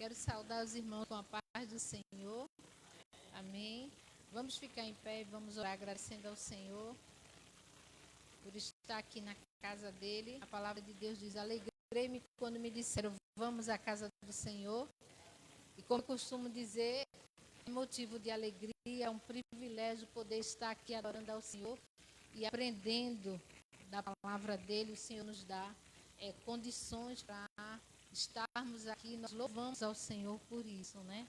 Quero saudar os irmãos com a paz do Senhor. Amém. Vamos ficar em pé e vamos orar agradecendo ao Senhor por estar aqui na casa dele. A palavra de Deus diz: alegrei-me quando me disseram, vamos à casa do Senhor. E como eu costumo dizer, é motivo de alegria, é um privilégio poder estar aqui adorando ao Senhor e aprendendo da palavra dele. O Senhor nos dá condições para estarmos aqui. Nós louvamos ao Senhor por isso, né?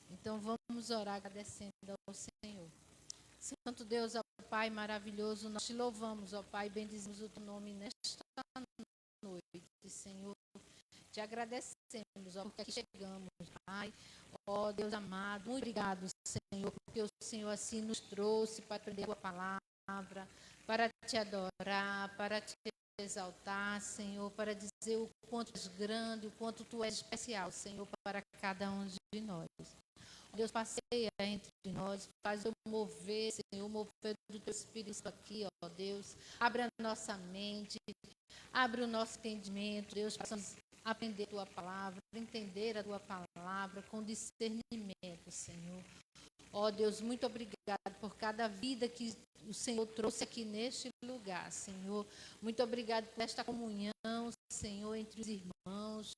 Então vamos orar agradecendo ao Senhor. Santo Deus, ó Pai maravilhoso, nós te louvamos, ó Pai, bendizemos o teu nome nesta noite, Senhor. Te agradecemos, ó, porque aqui chegamos, Pai. Ó Deus amado, muito obrigado, Senhor, porque o Senhor assim nos trouxe para aprender a tua palavra, para te adorar, para te exaltar, Senhor, para dizer o quanto tu és grande, o quanto tu és especial, Senhor, para cada um de nós. Deus, passeia entre nós, faz eu mover, Senhor, mover do teu Espírito aqui, ó Deus. Abre a nossa mente, abre o nosso entendimento, Deus, possamos aprender a tua palavra, entender a tua palavra com discernimento, Senhor. Ó Deus, muito obrigado por cada vida que o Senhor trouxe aqui neste lugar, Senhor. Muito obrigado por esta comunhão, Senhor, entre os irmãos.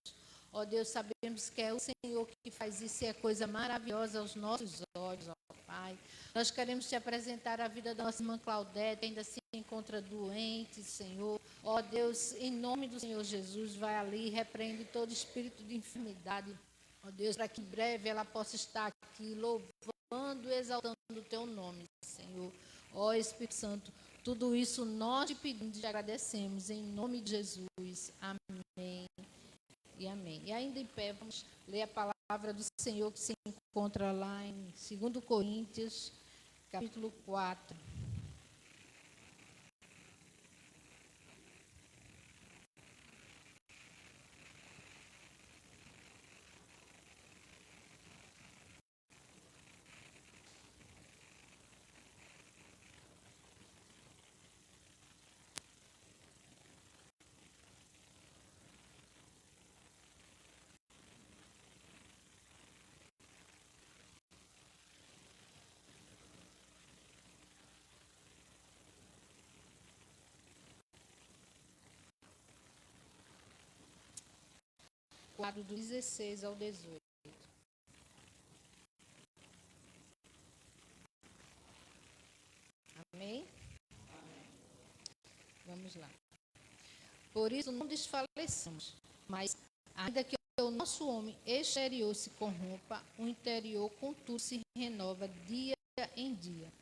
Ó Deus, sabemos que é o Senhor que faz isso e é coisa maravilhosa aos nossos olhos, ó Pai. Nós queremos te apresentar a vida da nossa irmã Claudete, que ainda se encontra doente, Senhor. Ó Deus, em nome do Senhor Jesus, vai ali e repreende todo espírito de enfermidade. Ó Deus, para que em breve ela possa estar aqui louvando e exaltando o teu nome, Senhor. Ó Espírito Santo, tudo isso nós te pedimos e te agradecemos em nome de Jesus. Amém. E amém. E ainda em pé, vamos ler a palavra do Senhor que se encontra lá em 2 Coríntios, capítulo 4. Quadro do 16 ao 18. Amém? Vamos lá. Por isso não desfaleçamos, mas ainda que o nosso homem exterior se corrompa, o interior contudo se renova dia em dia.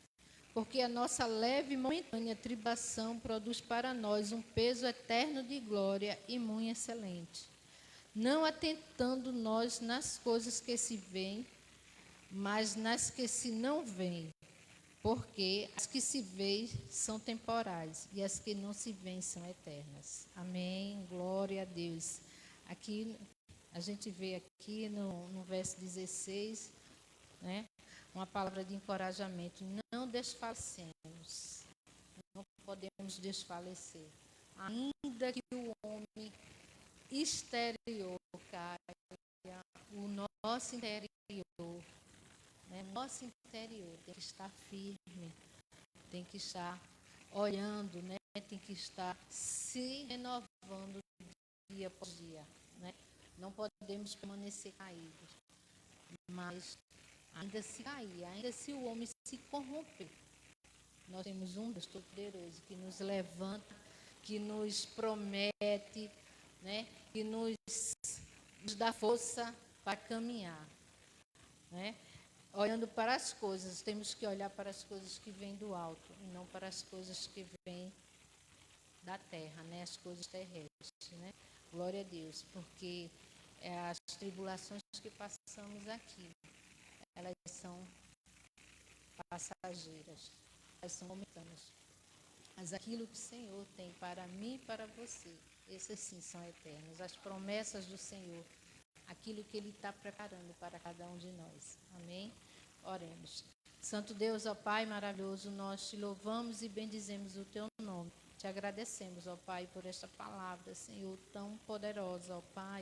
Porque a nossa leve e momentânea tribulação produz para nós um peso eterno de glória e muito excelente. Não atentando nós nas coisas que se veem, mas nas que se não veem. Porque as que se veem são temporais e as que não se veem são eternas. Amém. Glória a Deus. Aqui, a gente vê aqui no verso 16, né, uma palavra de encorajamento. Não desfalecemos. Não podemos desfalecer. Ainda que o homem exterior caia, o nosso interior, né? Nosso interior tem que estar firme, tem que estar olhando, né? Tem que estar se renovando dia após dia, né? Não podemos permanecer caídos, mas ainda se cair, ainda se o homem se corromper, nós temos um Deus todo-poderoso que nos levanta, que nos promete, né? Que nos dá força para caminhar, né? Olhando para as coisas, temos que olhar para as coisas que vêm do alto e não para as coisas que vêm da terra, né? As coisas terrestres, né? Glória a Deus, porque as tribulações que passamos aqui, elas são passageiras, elas são momentâneas. Mas aquilo que o Senhor tem para mim e para você, essas sim são eternas. As promessas do Senhor, aquilo que Ele está preparando para cada um de nós. Amém? Oremos. Santo Deus, ó Pai maravilhoso, nós te louvamos e bendizemos o teu nome. Te agradecemos, ó Pai, por esta palavra, Senhor, tão poderosa, ó Pai,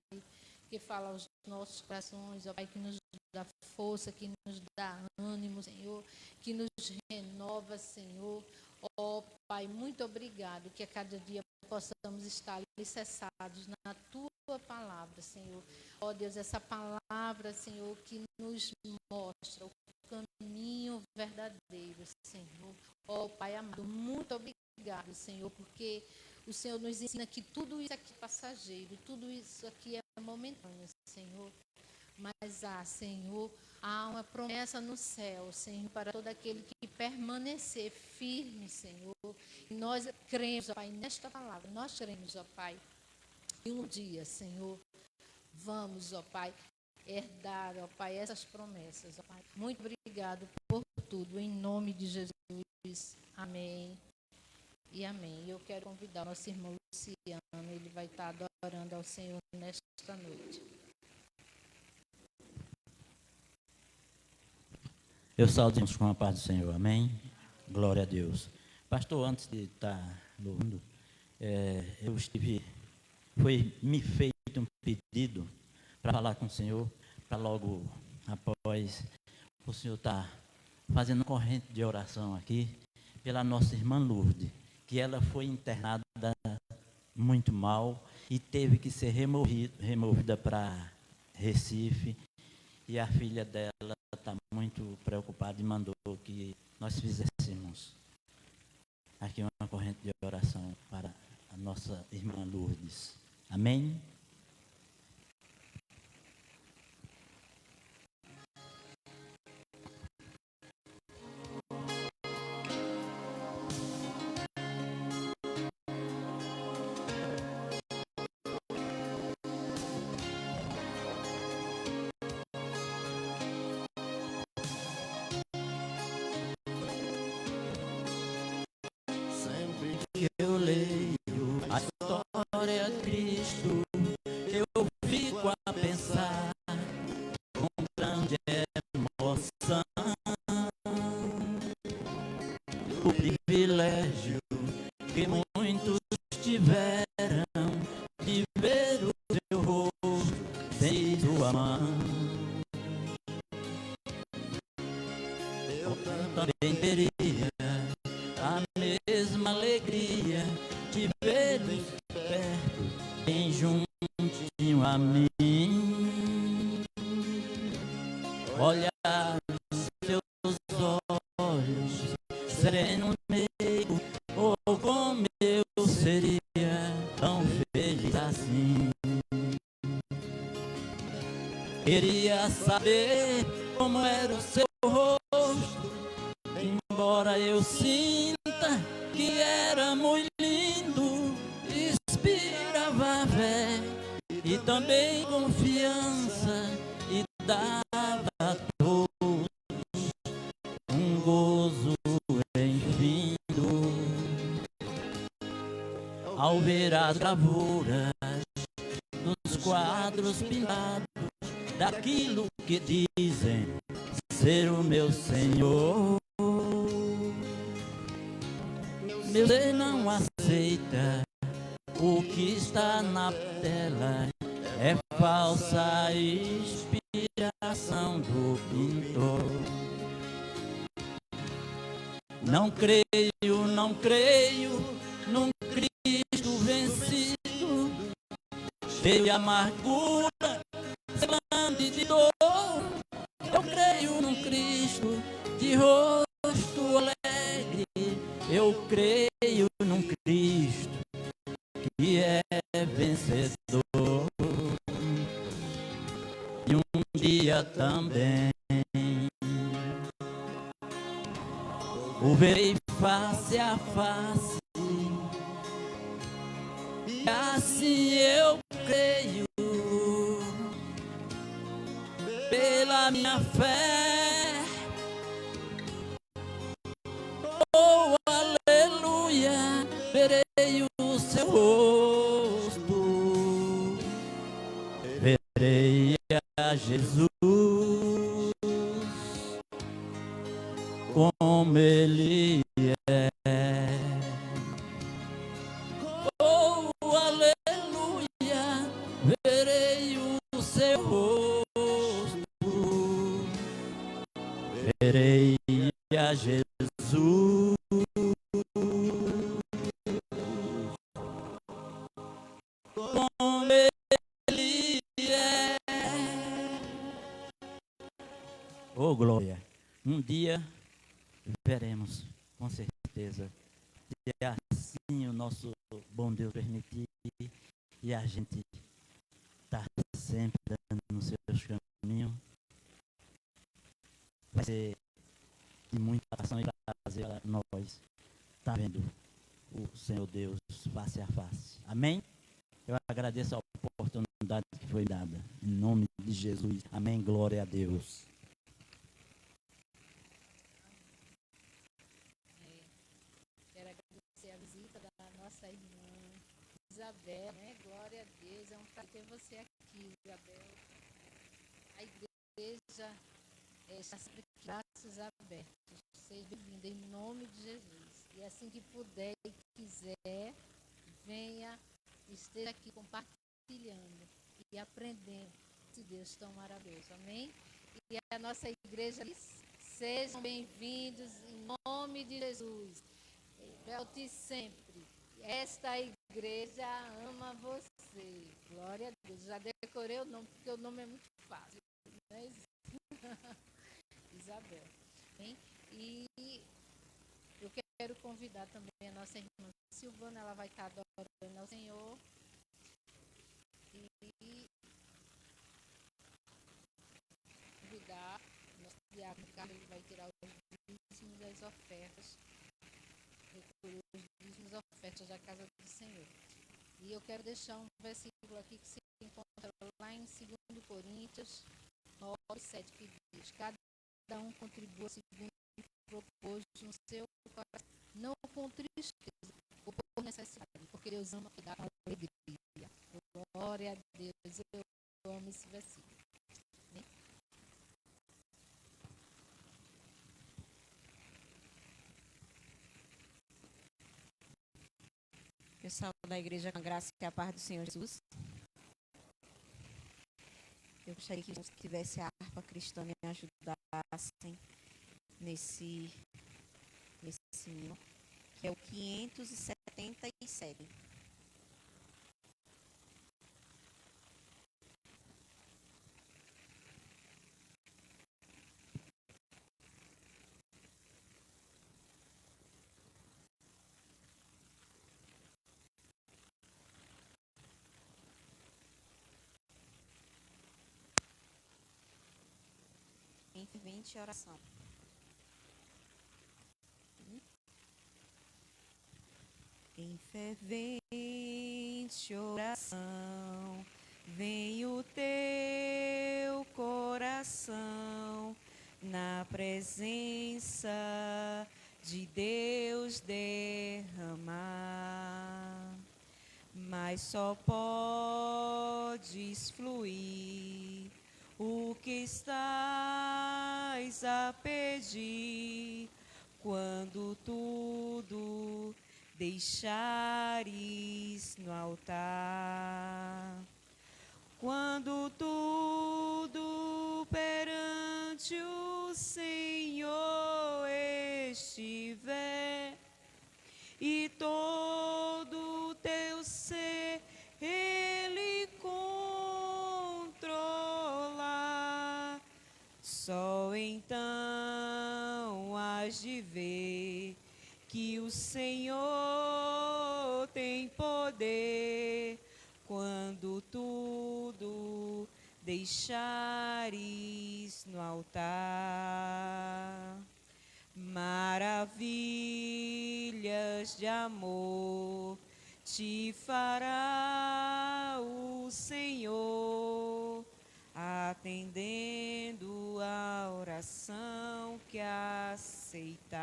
que fala aos nossos corações, ó Pai, que nos dá força, que nos dá ânimo, Senhor, que nos renova, Senhor. Ó Pai, muito obrigado, que a cada dia possamos estar alicerçados na Tua palavra, Senhor. Ó Deus, essa palavra, Senhor, que nos mostra o caminho verdadeiro, Senhor. Ó Pai amado, muito obrigado, Senhor, porque o Senhor nos ensina que tudo isso aqui é passageiro, tudo isso aqui é momentâneo, Senhor. Mas Senhor, há uma promessa no céu, Senhor, para todo aquele que permanecer firme, Senhor. E nós cremos, ó Pai, nesta palavra. Nós cremos, ó Pai, que um dia, Senhor, vamos, ó Pai, herdar, ó Pai, essas promessas, ó Pai. Muito obrigado por tudo, em nome de Jesus. Amém e amém. Eu quero convidar o nosso irmão Luciano, ele vai estar adorando ao Senhor nesta noite. Eu saúdo com a paz do Senhor, amém? Glória a Deus. Pastor, antes de estar louvando, foi me feito um pedido para falar com o Senhor, para logo após o Senhor estar fazendo uma corrente de oração aqui, pela nossa irmã Lourdes, que ela foi internada muito mal e teve que ser removida para Recife, e a filha dela está muito preocupada e mandou que nós fizéssemos aqui uma corrente de oração para a nossa irmã Lourdes. Amém? Eu leio a história de Cristo, eu fico a pensar com grande emoção o privilégio que muitos tiveram de ver o seu rosto em sua mão. Eu também teria a mesma alegria de vê-los perto, bem juntinho a mim. Olhar os seus olhos, sereno meigo, oh, como eu seria tão feliz assim. Queria saber como era o seu rosto, embora eu sinta que era muito lindo, inspirava fé e também confiança, e dava a todos um gozo infindo. Ao ver as gravuras dos quadros pintados, daquilo que dizem ser o meu Senhor, meu ser não aceita o que está na tela, é falsa inspiração do pintor. Não creio num Cristo vencido, cheio de amargura, semblante de dor. Eu creio num Cristo de rosto alegre, eu creio num Cristo que é vencedor. E um dia também o verei face a face, e assim eu creio, pela minha fé. Oh, aleluia, verei o seu rosto, verei a Jesus como Ele é. Oh, aleluia, verei o seu rosto, verei a Jesus. Como Ele é. Oh, glória. Um dia veremos, com certeza, se assim o nosso bom Deus permitir e a gente está sempre dando nos seus caminhos. Vai ser de muita ação e prazer a nós estar vendo o Senhor Deus face a face. Amém? Eu agradeço a oportunidade que foi dada. Em nome de Jesus. Amém. Glória a Deus. Quero agradecer a visita da nossa irmã Isabel, né? Glória a Deus. É um prazer ter você aqui, Isabel. A igreja está sempre com braços abertos. Seja bem-vinda em nome de Jesus. E assim que puder e quiser, venha, esteja aqui compartilhando e aprendendo esse Deus tão maravilhoso. Amém? E a nossa igreja diz, sejam bem-vindos em nome de Jesus. Volte sempre. Esta igreja ama você. Glória a Deus. Já decorei o nome, porque o nome é muito fácil. Né? Isabel. Hein? E eu quero convidar também a nossa irmã Silvana, ela vai estar adorando ao Senhor. E convidar o nosso diácono Carlos, ele vai tirar os dízimos e as ofertas. Recolher os dízimos e ofertas da casa do Senhor. E eu quero deixar um versículo aqui que se encontra lá em 2 Coríntios 9:7, que diz: cada um contribua segundo o que propôs no seu coração, não com tristeza ou por necessidade, porque Deus ama e dá alegria. Glória a Deus, eu amo esse versículo. Pessoal da igreja, com a graça e a paz do Senhor Jesus. Eu gostaria que os que tivessem a harpa cristã me ajudassem nesse hino, que é o 577. Em fervente oração. Em fervente oração, vem o teu coração na presença de Deus derramar, mas só podes fluir o que estás a pedir quando tudo deixares no altar. Quando tudo perante o Senhor estiver e todo o teu ser Ele controlar, só então hás de ver que o Senhor tem poder quando tudo deixares no altar. Maravilhas de amor te fará o Senhor, atendendo a oração que aceitar.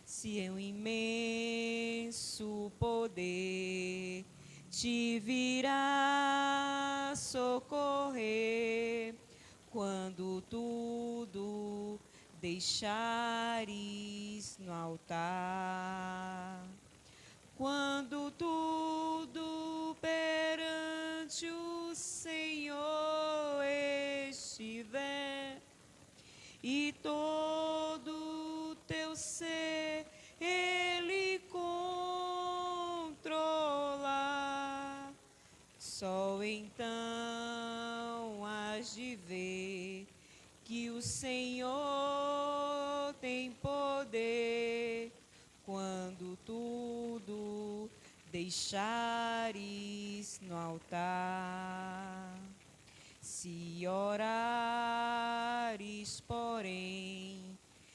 Se é um imenso poder te virá socorrer quando tudo deixares no altar. Quando tudo perante o Senhor estiver ser Ele controlar, só então hás de ver que o Senhor tem poder quando tudo deixares no altar. Se orares, porém,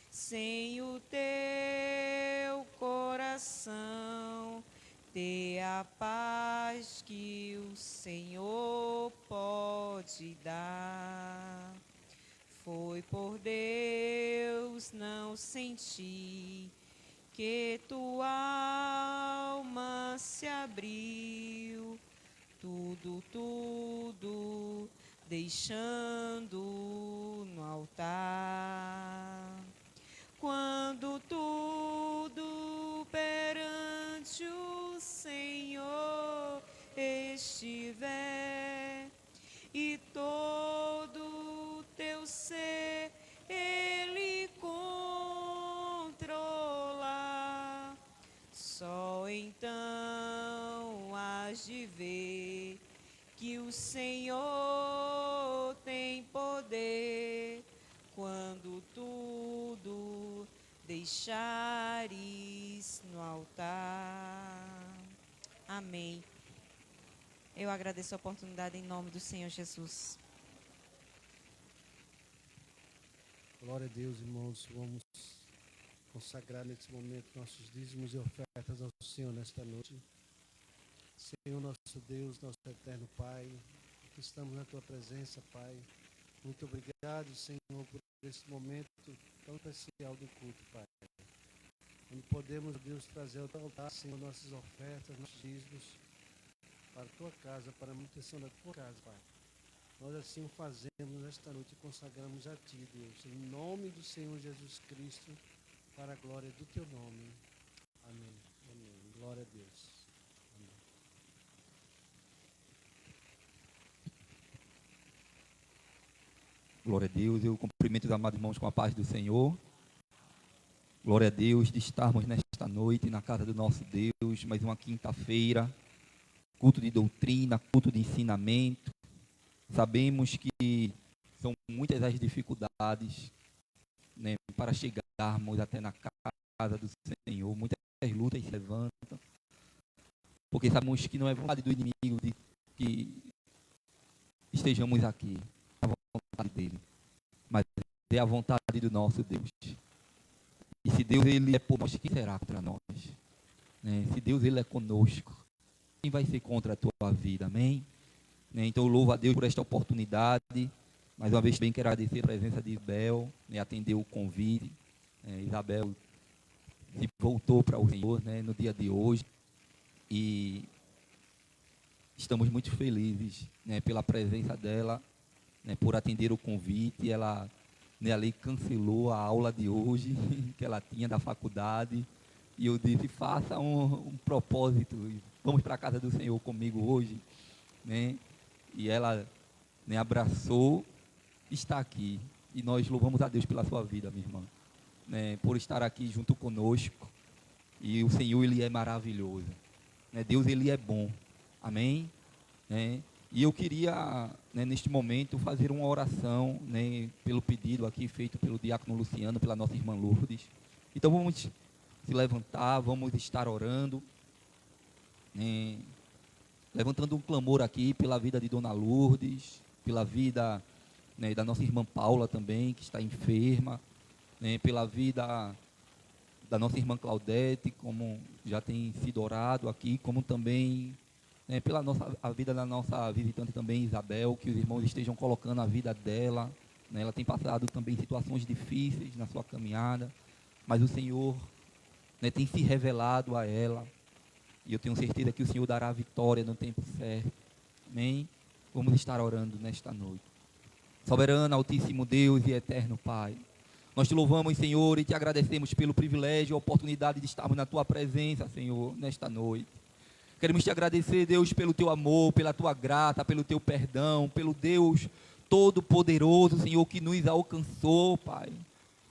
sem o teu coração ter a paz que o Senhor pode dar, foi por Deus não sentir que tua alma se abriu, tudo deixando no altar. Quando tudo perante o Senhor estiver e todo teu ser Ele controlar, só então hás de ver que o Senhor tem poder quando tudo deixares no altar. Amém. Eu agradeço a oportunidade em nome do Senhor Jesus. Glória a Deus, irmãos. Vamos consagrar nesse momento nossos dízimos e ofertas ao Senhor nesta noite. Senhor, nosso Deus, nosso eterno Pai, que estamos na Tua presença, Pai. Muito obrigado, Senhor, por esse momento tão especial do culto, Pai. Onde podemos, Deus, trazer ao Teu altar, Senhor, nossas ofertas, nossos dízimos para a Tua casa, para a manutenção da Tua casa, Pai. Nós assim o fazemos nesta noite e consagramos a Ti, Deus, em nome do Senhor Jesus Cristo, para a glória do Teu nome. Amém. Amém. Glória a Deus. Glória a Deus, eu cumprimento os amados irmãos com a paz do Senhor. Glória a Deus de estarmos nesta noite na casa do nosso Deus, mais uma quinta-feira, culto de doutrina, culto de ensinamento. Sabemos que são muitas as dificuldades, né, para chegarmos até na casa do Senhor, muitas lutas se levantam, porque sabemos que não é vontade do inimigo de que estejamos aqui. Vontade dele, mas é a vontade do nosso Deus. E se Deus ele é por nós, quem será contra nós? Né? Se Deus ele é conosco, quem vai ser contra a tua vida? Amém? Né? Então eu louvo a Deus por esta oportunidade. Mais uma vez também quero agradecer a presença de Isabel, né? Atendeu o convite. Isabel se voltou para o Senhor, né? No dia de hoje, e estamos muito felizes, né? Pela presença dela, né, por atender o convite. Ela, né, ali cancelou a aula de hoje que ela tinha da faculdade, e eu disse, faça um propósito, vamos para a casa do Senhor comigo hoje, né? E ela, né, abraçou, está aqui, e nós louvamos a Deus pela sua vida, minha irmã, né, por estar aqui junto conosco. E o Senhor ele é maravilhoso, né? Deus ele é bom, amém, né? E eu queria, né, neste momento, fazer uma oração, né, pelo pedido aqui feito pelo diácono Luciano, pela nossa irmã Lourdes. Então vamos se levantar, vamos estar orando, né, levantando um clamor aqui pela vida de Dona Lourdes, pela vida, né, da nossa irmã Paula também, que está enferma, né, pela vida da nossa irmã Claudete, como já tem sido orado aqui, como também pela a vida da nossa visitante também, Isabel, que os irmãos estejam colocando a vida dela, né? Ela tem passado também situações difíceis na sua caminhada, mas o Senhor, né, tem se revelado a ela, e eu tenho certeza que o Senhor dará a vitória no tempo certo, amém? Vamos estar orando nesta noite. Soberano, altíssimo Deus e eterno Pai, nós te louvamos, Senhor, e te agradecemos pelo privilégio e a oportunidade de estarmos na tua presença, Senhor, nesta noite. Queremos te agradecer, Deus, pelo teu amor, pela tua graça, pelo teu perdão, pelo Deus Todo-Poderoso, Senhor, que nos alcançou, Pai.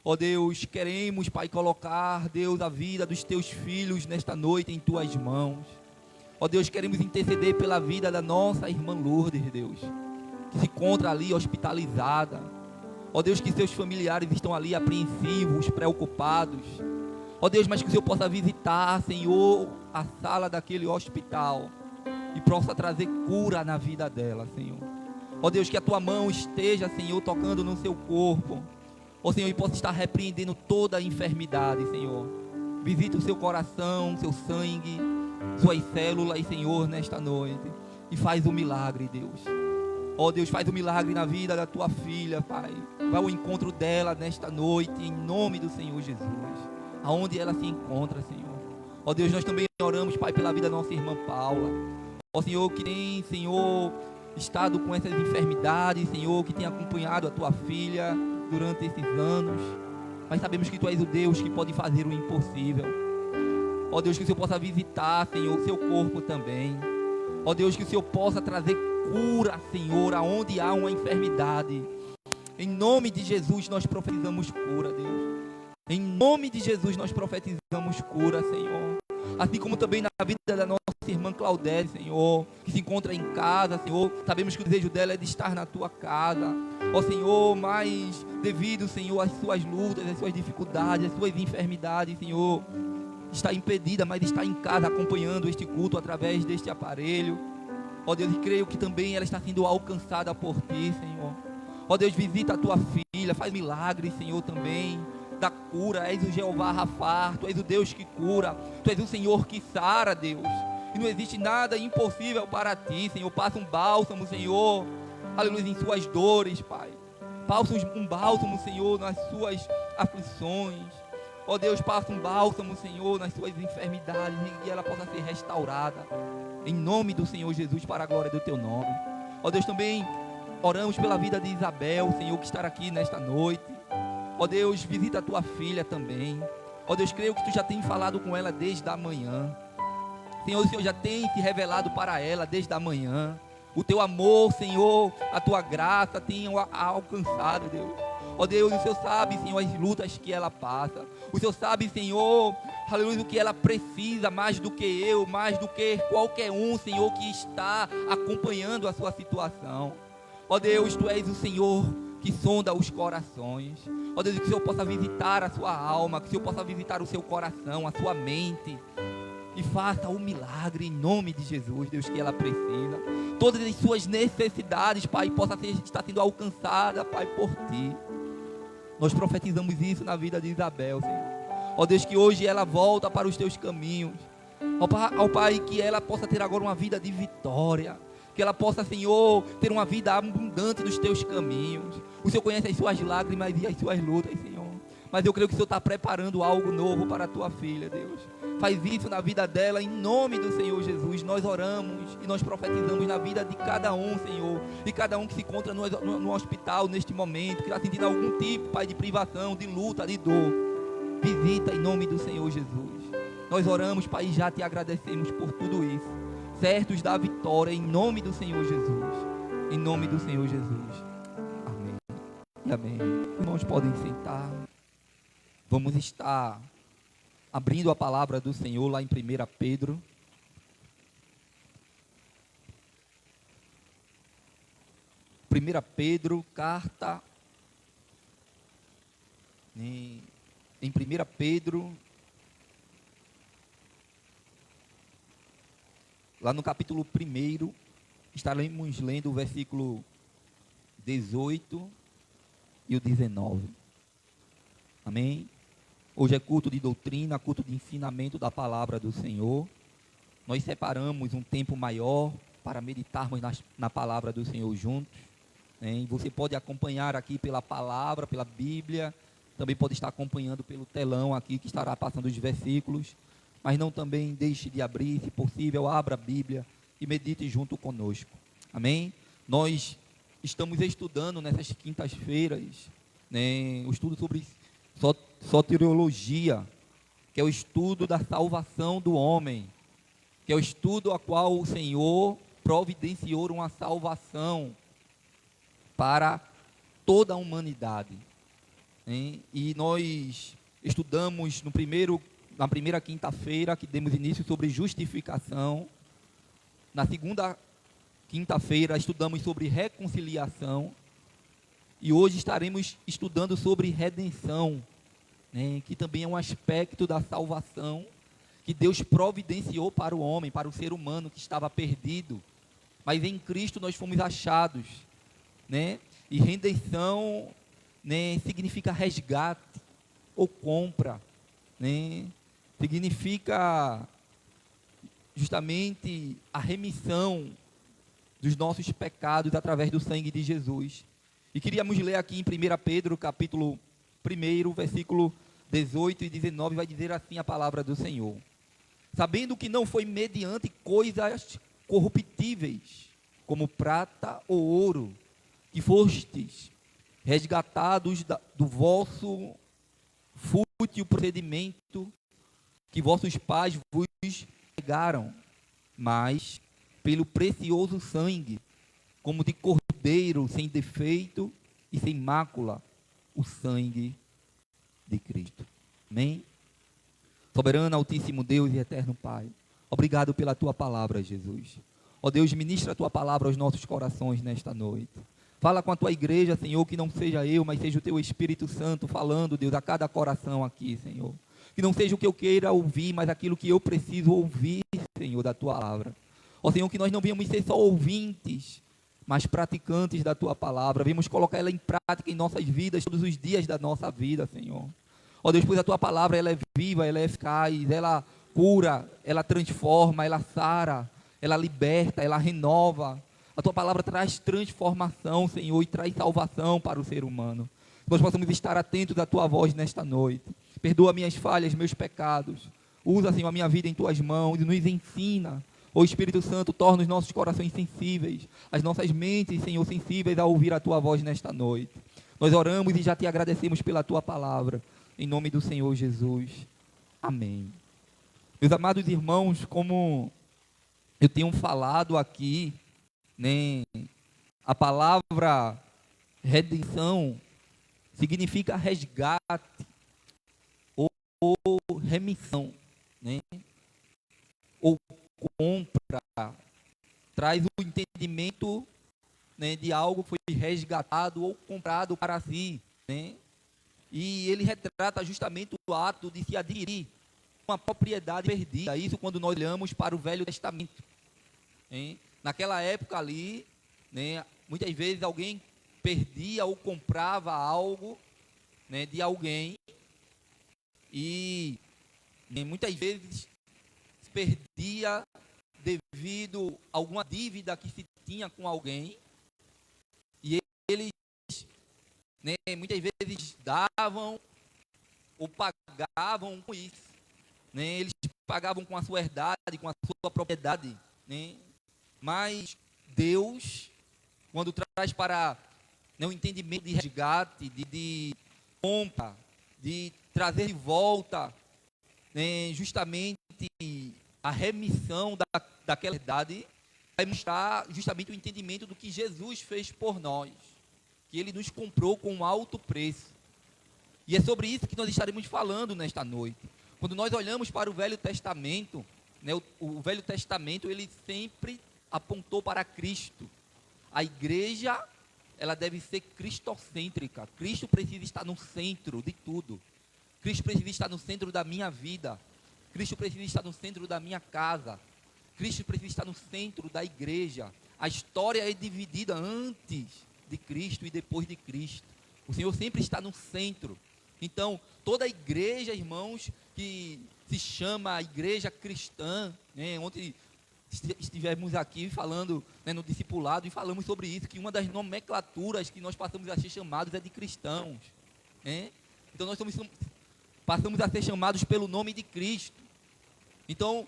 Ó Deus, queremos, Pai, colocar, Deus, a vida dos teus filhos nesta noite em tuas mãos. Ó Deus, queremos interceder pela vida da nossa irmã Lourdes, Deus, que se encontra ali hospitalizada. Ó Deus, que seus familiares estão ali apreensivos, preocupados. Ó Deus, mas que o Senhor possa visitar, Senhor, a sala daquele hospital e possa trazer cura na vida dela, Senhor. Ó Deus, que a tua mão esteja, Senhor, tocando no seu corpo. Ó Senhor, e possa estar repreendendo toda a enfermidade, Senhor. Visita o seu coração, seu sangue, suas células, Senhor, nesta noite. E faz um milagre, Deus. Ó Deus, faz um milagre na vida da tua filha, Pai. Vai ao encontro dela nesta noite, em nome do Senhor Jesus. Aonde ela se encontra, Senhor. Ó Deus, nós também oramos, Pai, pela vida da nossa irmã Paula. Ó Senhor, que tem, Senhor, estado com essas enfermidades, Senhor, que tem acompanhado a tua filha durante esses anos, mas sabemos que tu és o Deus que pode fazer o impossível. Ó Deus, que o Senhor possa visitar, Senhor, o seu corpo também. Ó Deus, que o Senhor possa trazer cura, Senhor, aonde há uma enfermidade. Em nome de Jesus nós profetizamos cura, Deus. Em nome de Jesus nós profetizamos cura, Senhor. Assim como também na vida da nossa irmã Claudete, Senhor, que se encontra em casa, Senhor. Sabemos que o desejo dela é de estar na tua casa. Ó Senhor, mas devido, Senhor, às suas lutas, às suas dificuldades, às suas enfermidades, Senhor, está impedida, mas está em casa acompanhando este culto através deste aparelho. Ó Deus, e creio que também ela está sendo alcançada por ti, Senhor. Ó Deus, visita a tua filha, faz milagres, Senhor, também. Da cura, és o Jeová Rafá, tu és o Deus que cura, tu és o Senhor que sara, Deus. E não existe nada impossível para ti, Senhor. Passa um bálsamo, Senhor, aleluia, em suas dores, Pai. Passa um bálsamo, Senhor, nas suas aflições. Ó Deus, passa um bálsamo, Senhor, nas suas enfermidades, e ela possa ser restaurada. Em nome do Senhor Jesus, para a glória do teu nome. Ó Deus, também oramos pela vida de Isabel, Senhor, que está aqui nesta noite. Ó Deus, visita a tua filha também. Ó Deus, creio que tu já tem falado com ela desde a manhã. Senhor, o Senhor já tem se revelado para ela desde a manhã. O teu amor, Senhor, a tua graça tem alcançado, Deus. Ó Deus, o Senhor sabe, Senhor, as lutas que ela passa. O Senhor sabe, Senhor, aleluia, o que ela precisa, mais do que eu, mais do que qualquer um, Senhor, que está acompanhando a sua situação. Ó Deus, tu és o Senhor que sonda os corações. Ó Deus, que o Senhor possa visitar a sua alma, que o Senhor possa visitar o seu coração, a sua mente. E faça um milagre em nome de Jesus, Deus, que ela precisa. Todas as suas necessidades, Pai, possa estar sendo alcançada, Pai, por Ti. Nós profetizamos isso na vida de Isabel, Senhor. Ó Deus, que hoje ela volta para os Teus caminhos. Ó Pai, que ela possa ter agora uma vida de vitória. Que ela possa, Senhor, ter uma vida abundante nos Teus caminhos. O Senhor conhece as suas lágrimas e as suas lutas, Senhor. Mas eu creio que o Senhor está preparando algo novo para a tua filha, Deus. Faz isso na vida dela, em nome do Senhor Jesus. Nós oramos e nós profetizamos na vida de cada um, Senhor. E cada um que se encontra no hospital neste momento, que está sentindo algum tipo, Pai, de privação, de luta, de dor. Visita em nome do Senhor Jesus. Nós oramos, Pai, e já te agradecemos por tudo isso. Certos da vitória, em nome do Senhor Jesus. Em nome do Senhor Jesus. Amém. E amém. Irmãos, podem sentar. Vamos estar abrindo a palavra do Senhor lá em 1 Pedro. 1 Pedro, carta em 1 Pedro, lá no capítulo 1, estaremos lendo o versículo 18 e o 19. Amém? Hoje é culto de doutrina, culto de ensinamento da palavra do Senhor. Nós separamos um tempo maior para meditarmos na palavra do Senhor juntos. Né? Você pode acompanhar aqui pela palavra, pela Bíblia. Também pode estar acompanhando pelo telão aqui, que estará passando os versículos. Mas não também deixe de abrir, se possível, abra a Bíblia e medite junto conosco. Amém? Nós estamos estudando nessas quintas-feiras, né, o estudo sobre soteriologia, que é o estudo da salvação do homem, que é o estudo a qual o Senhor providenciou uma salvação para toda a humanidade. né? E nós estudamos na primeira quinta-feira, que demos início sobre justificação. Na segunda quinta-feira, estudamos sobre reconciliação. E hoje estaremos estudando sobre redenção, né? Que também é um aspecto da salvação que Deus providenciou para o homem, para o ser humano que estava perdido. Mas em Cristo nós fomos achados, né? E redenção, né, significa resgate ou compra, né? Significa justamente a remissão dos nossos pecados através do sangue de Jesus. E queríamos ler aqui em 1 Pedro, capítulo 1, versículo 18 e 19, vai dizer assim a palavra do Senhor: sabendo que não foi mediante coisas corruptíveis, como prata ou ouro, que fostes resgatados do vosso fútil procedimento que vossos pais vos pegaram, mas pelo precioso sangue, como de cordeiro sem defeito e sem mácula, o sangue de Cristo. Amém? Soberano, altíssimo Deus e eterno Pai, obrigado pela tua palavra, Jesus. Ó Deus, ministra a tua palavra aos nossos corações nesta noite. Fala com a tua igreja, Senhor, que não seja eu, mas seja o teu Espírito Santo falando, Deus, a cada coração aqui, Senhor. Que não seja o que eu queira ouvir, mas aquilo que eu preciso ouvir, Senhor, da tua palavra. Ó Senhor, que nós não venhamos ser só ouvintes, mas praticantes da tua palavra. Venhamos colocar ela em prática em nossas vidas, todos os dias da nossa vida, Senhor. Ó Deus, pois a tua palavra, ela é viva, ela é eficaz, ela cura, ela transforma, ela sara, ela liberta, ela renova. A tua palavra traz transformação, Senhor, e traz salvação para o ser humano. Que nós possamos estar atentos à tua voz nesta noite. Perdoa minhas falhas, meus pecados. Usa, Senhor, a minha vida em tuas mãos e nos ensina. Ó Espírito Santo, torna os nossos corações sensíveis, as nossas mentes, Senhor, sensíveis a ouvir a tua voz nesta noite. Nós oramos e já te agradecemos pela tua palavra. Em nome do Senhor Jesus. Amém. Meus amados irmãos, como eu tenho falado aqui, né, a palavra redenção significa resgate ou remissão, né, ou compra. Traz o entendimento, né, de algo que foi resgatado ou comprado para si, né? E ele retrata justamente o ato de se adquirir uma propriedade perdida. Isso quando nós olhamos para o Velho Testamento, hein? Naquela época ali, né, muitas vezes alguém perdia ou comprava algo, né, de alguém e muitas vezes se perdia devido a alguma dívida que se tinha com alguém, e eles, né, muitas vezes davam ou pagavam com isso, né? Eles pagavam com a sua herdade, com a sua propriedade, né? Mas Deus, quando traz para, né, o entendimento de resgate, de compra, de trazer de volta, né, justamente a remissão daquela herdade, vai mostrar justamente o entendimento do que Jesus fez por nós, que ele nos comprou com um alto preço. E é sobre isso que nós estaremos falando nesta noite. Quando nós olhamos para o Velho Testamento, né, o Velho Testamento, ele sempre apontou para Cristo. A igreja, ela deve ser cristocêntrica. Cristo precisa estar no centro de tudo. Cristo precisa estar no centro da minha vida. Cristo precisa estar no centro da minha casa. Cristo precisa estar no centro da igreja. A história é dividida antes de Cristo e depois de Cristo. O Senhor sempre está no centro. Então, toda a igreja, irmãos, que se chama a igreja cristã, né, ontem estivemos aqui falando, né, no discipulado, e falamos sobre isso, que uma das nomenclaturas que nós passamos a ser chamados é de cristãos, né? Então nós passamos a ser chamados pelo nome de Cristo. Então,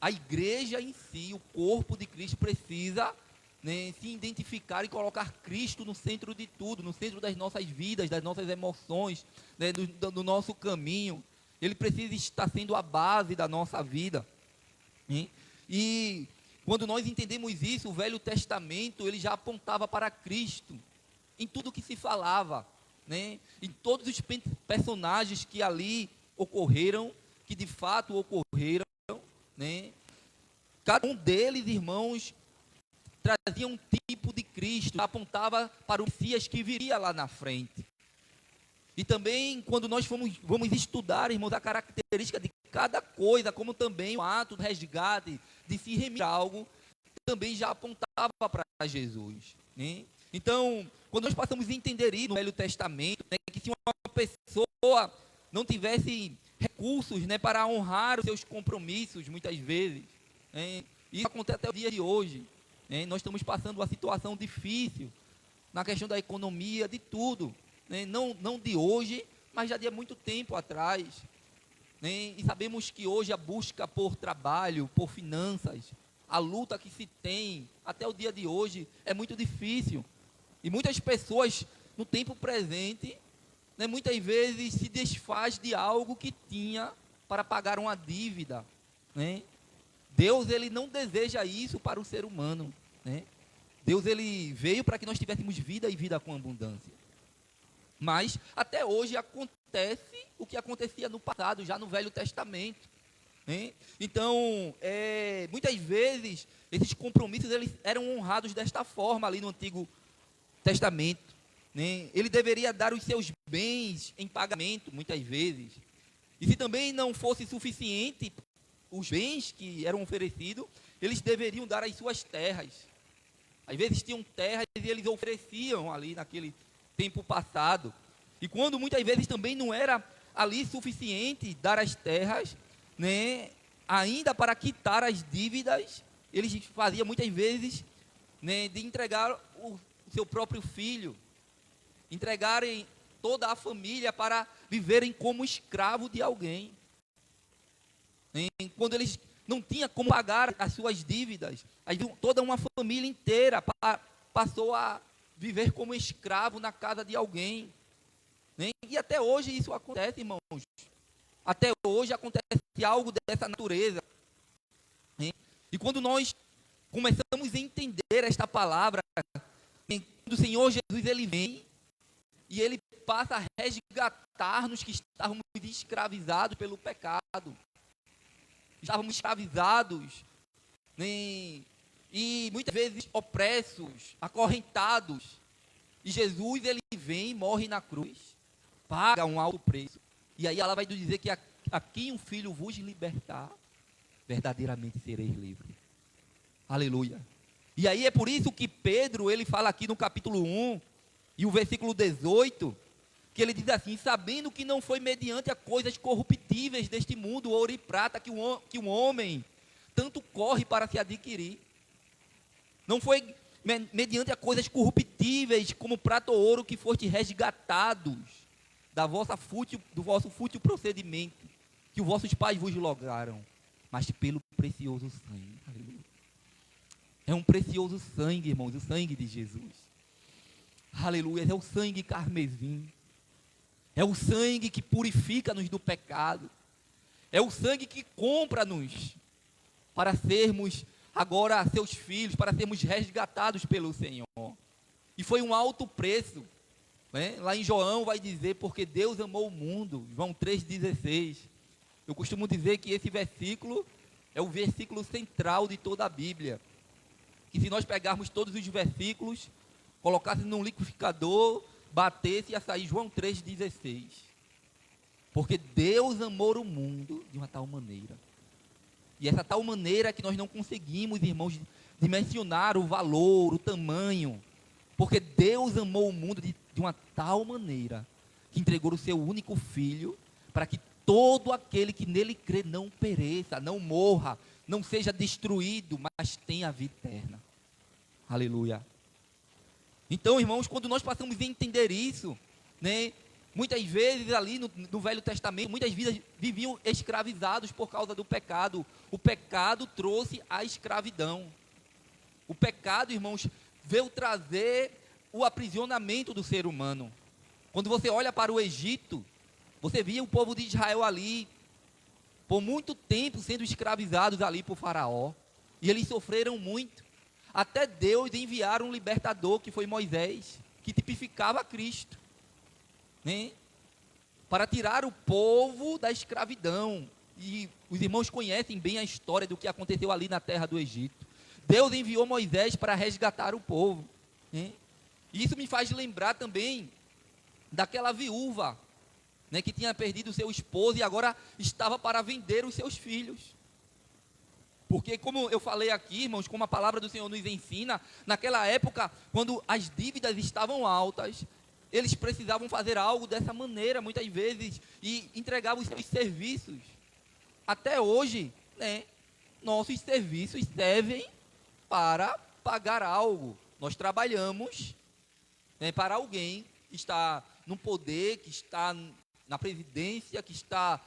a igreja em si, o corpo de Cristo precisa, né, se identificar e colocar Cristo no centro de tudo, no centro das nossas vidas, das nossas emoções, né, do nosso caminho. Ele precisa estar sendo a base da nossa vida. E quando nós entendemos isso, o Velho Testamento, ele já apontava para Cristo em tudo que se falava. né? Em todos os personagens que ali ocorreram, que de fato ocorreram, né? Cada um deles, irmãos, trazia um tipo de Cristo, apontava para o Messias que viria lá na frente. E também, quando nós vamos estudar, irmãos, a característica de cada coisa, como também o ato do resgate, de se remir a algo, também já apontava para Jesus, né? Então, quando nós passamos a entender isso no Velho Testamento, né, que se uma pessoa não tivesse recursos, né, para honrar os seus compromissos, muitas vezes, né, isso acontece até o dia de hoje, né, nós estamos passando uma situação difícil na questão da economia, de tudo, né, não de hoje, mas já de há muito tempo atrás, né, e sabemos que hoje a busca por trabalho, por finanças, a luta que se tem até o dia de hoje é muito difícil. E muitas pessoas, no tempo presente, né, muitas vezes se desfaz de algo que tinha para pagar uma dívida, né? Deus, ele não deseja isso para o ser humano, né? Deus, ele veio para que nós tivéssemos vida e vida com abundância. Mas até hoje acontece o que acontecia no passado, já no Velho Testamento, né? Então, muitas vezes, esses compromissos eles eram honrados desta forma ali no Antigo Testamento, né? Ele deveria dar os seus bens em pagamento, muitas vezes. E se também não fosse suficiente os bens que eram oferecidos, eles deveriam dar as suas terras. Às vezes tinham terras e eles ofereciam ali naquele tempo passado. E quando muitas vezes também não era ali suficiente dar as terras, né, ainda para quitar as dívidas, eles faziam muitas vezes, né, de entregar o seu próprio filho, entregarem toda a família para viverem como escravo de alguém. Quando eles não tinham como pagar as suas dívidas, aí toda uma família inteira passou a viver como escravo na casa de alguém. E até hoje isso acontece, irmãos. Até hoje acontece algo dessa natureza. E quando nós começamos a entender esta palavra, do Senhor Jesus, ele vem e ele passa a resgatar-nos que estávamos escravizados pelo pecado. Estávamos escravizados, né, e muitas vezes opressos, acorrentados. E Jesus, ele vem e morre na cruz, paga um alto preço. E aí ela vai nos dizer que aqui um filho vos libertar, verdadeiramente sereis livres. Aleluia. E aí é por isso que Pedro, ele fala aqui no capítulo 1, e o versículo 18, que ele diz assim: sabendo que não foi mediante a coisas corruptíveis deste mundo, ouro e prata, que um homem tanto corre para se adquirir. Não foi mediante a coisas corruptíveis, como prata ou ouro, que foste resgatados do vosso fútil procedimento, que os vossos pais vos lograram, mas pelo precioso sangue. Aleluia. É um precioso sangue, irmãos, o sangue de Jesus. Aleluia, é o sangue carmesim. É o sangue que purifica-nos do pecado. É o sangue que compra-nos para sermos agora seus filhos, para sermos resgatados pelo Senhor. E foi um alto preço, né? Lá em João vai dizer, porque Deus amou o mundo, João 3,16. Eu costumo dizer que esse versículo é o versículo central de toda a Bíblia. Que se nós pegarmos todos os versículos, colocasse num liquidificador, batesse, ia sair João 3,16. Porque Deus amou o mundo de uma tal maneira. E essa tal maneira que nós não conseguimos, irmãos, dimensionar o valor, o tamanho. Porque Deus amou o mundo de uma tal maneira que entregou o seu único filho para que todo aquele que nele crê não pereça, não morra, não seja destruído, mas tenha a vida eterna. Aleluia. Então, irmãos, quando nós passamos a entender isso, né, muitas vezes ali no Velho Testamento, muitas vidas viviam escravizados por causa do pecado. O pecado trouxe a escravidão. O pecado, irmãos, veio trazer o aprisionamento do ser humano. Quando você olha para o Egito, você via o povo de Israel ali, por muito tempo sendo escravizados ali por Faraó. E eles sofreram muito. Até Deus enviar um libertador, que foi Moisés, que tipificava Cristo. né, para tirar o povo da escravidão. E os irmãos conhecem bem a história do que aconteceu ali na terra do Egito. Deus enviou Moisés para resgatar o povo, né? E isso me faz lembrar também daquela viúva, né, que tinha perdido seu esposo e agora estava para vender os seus filhos. Porque, como eu falei aqui, irmãos, como a palavra do Senhor nos ensina, naquela época, quando as dívidas estavam altas, eles precisavam fazer algo dessa maneira, muitas vezes, e entregavam os seus serviços. Até hoje, né, nossos serviços servem para pagar algo. Nós trabalhamos, né, para alguém que está no poder, que está na presidência, que está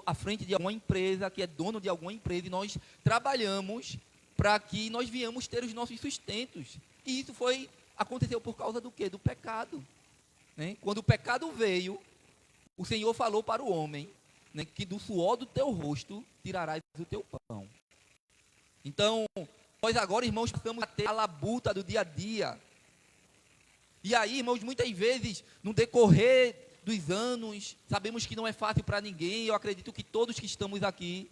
à frente de alguma empresa, que é dono de alguma empresa, e nós trabalhamos para que nós viemos ter os nossos sustentos. E isso aconteceu por causa do quê? Do pecado, né? Quando o pecado veio, o Senhor falou para o homem, né, que do suor do teu rosto tirarás o teu pão. Então, nós agora, irmãos, passamos a ter a labuta do dia a dia. E aí, irmãos, muitas vezes, no decorrer dos anos, sabemos que não é fácil para ninguém. Eu acredito que todos que estamos aqui,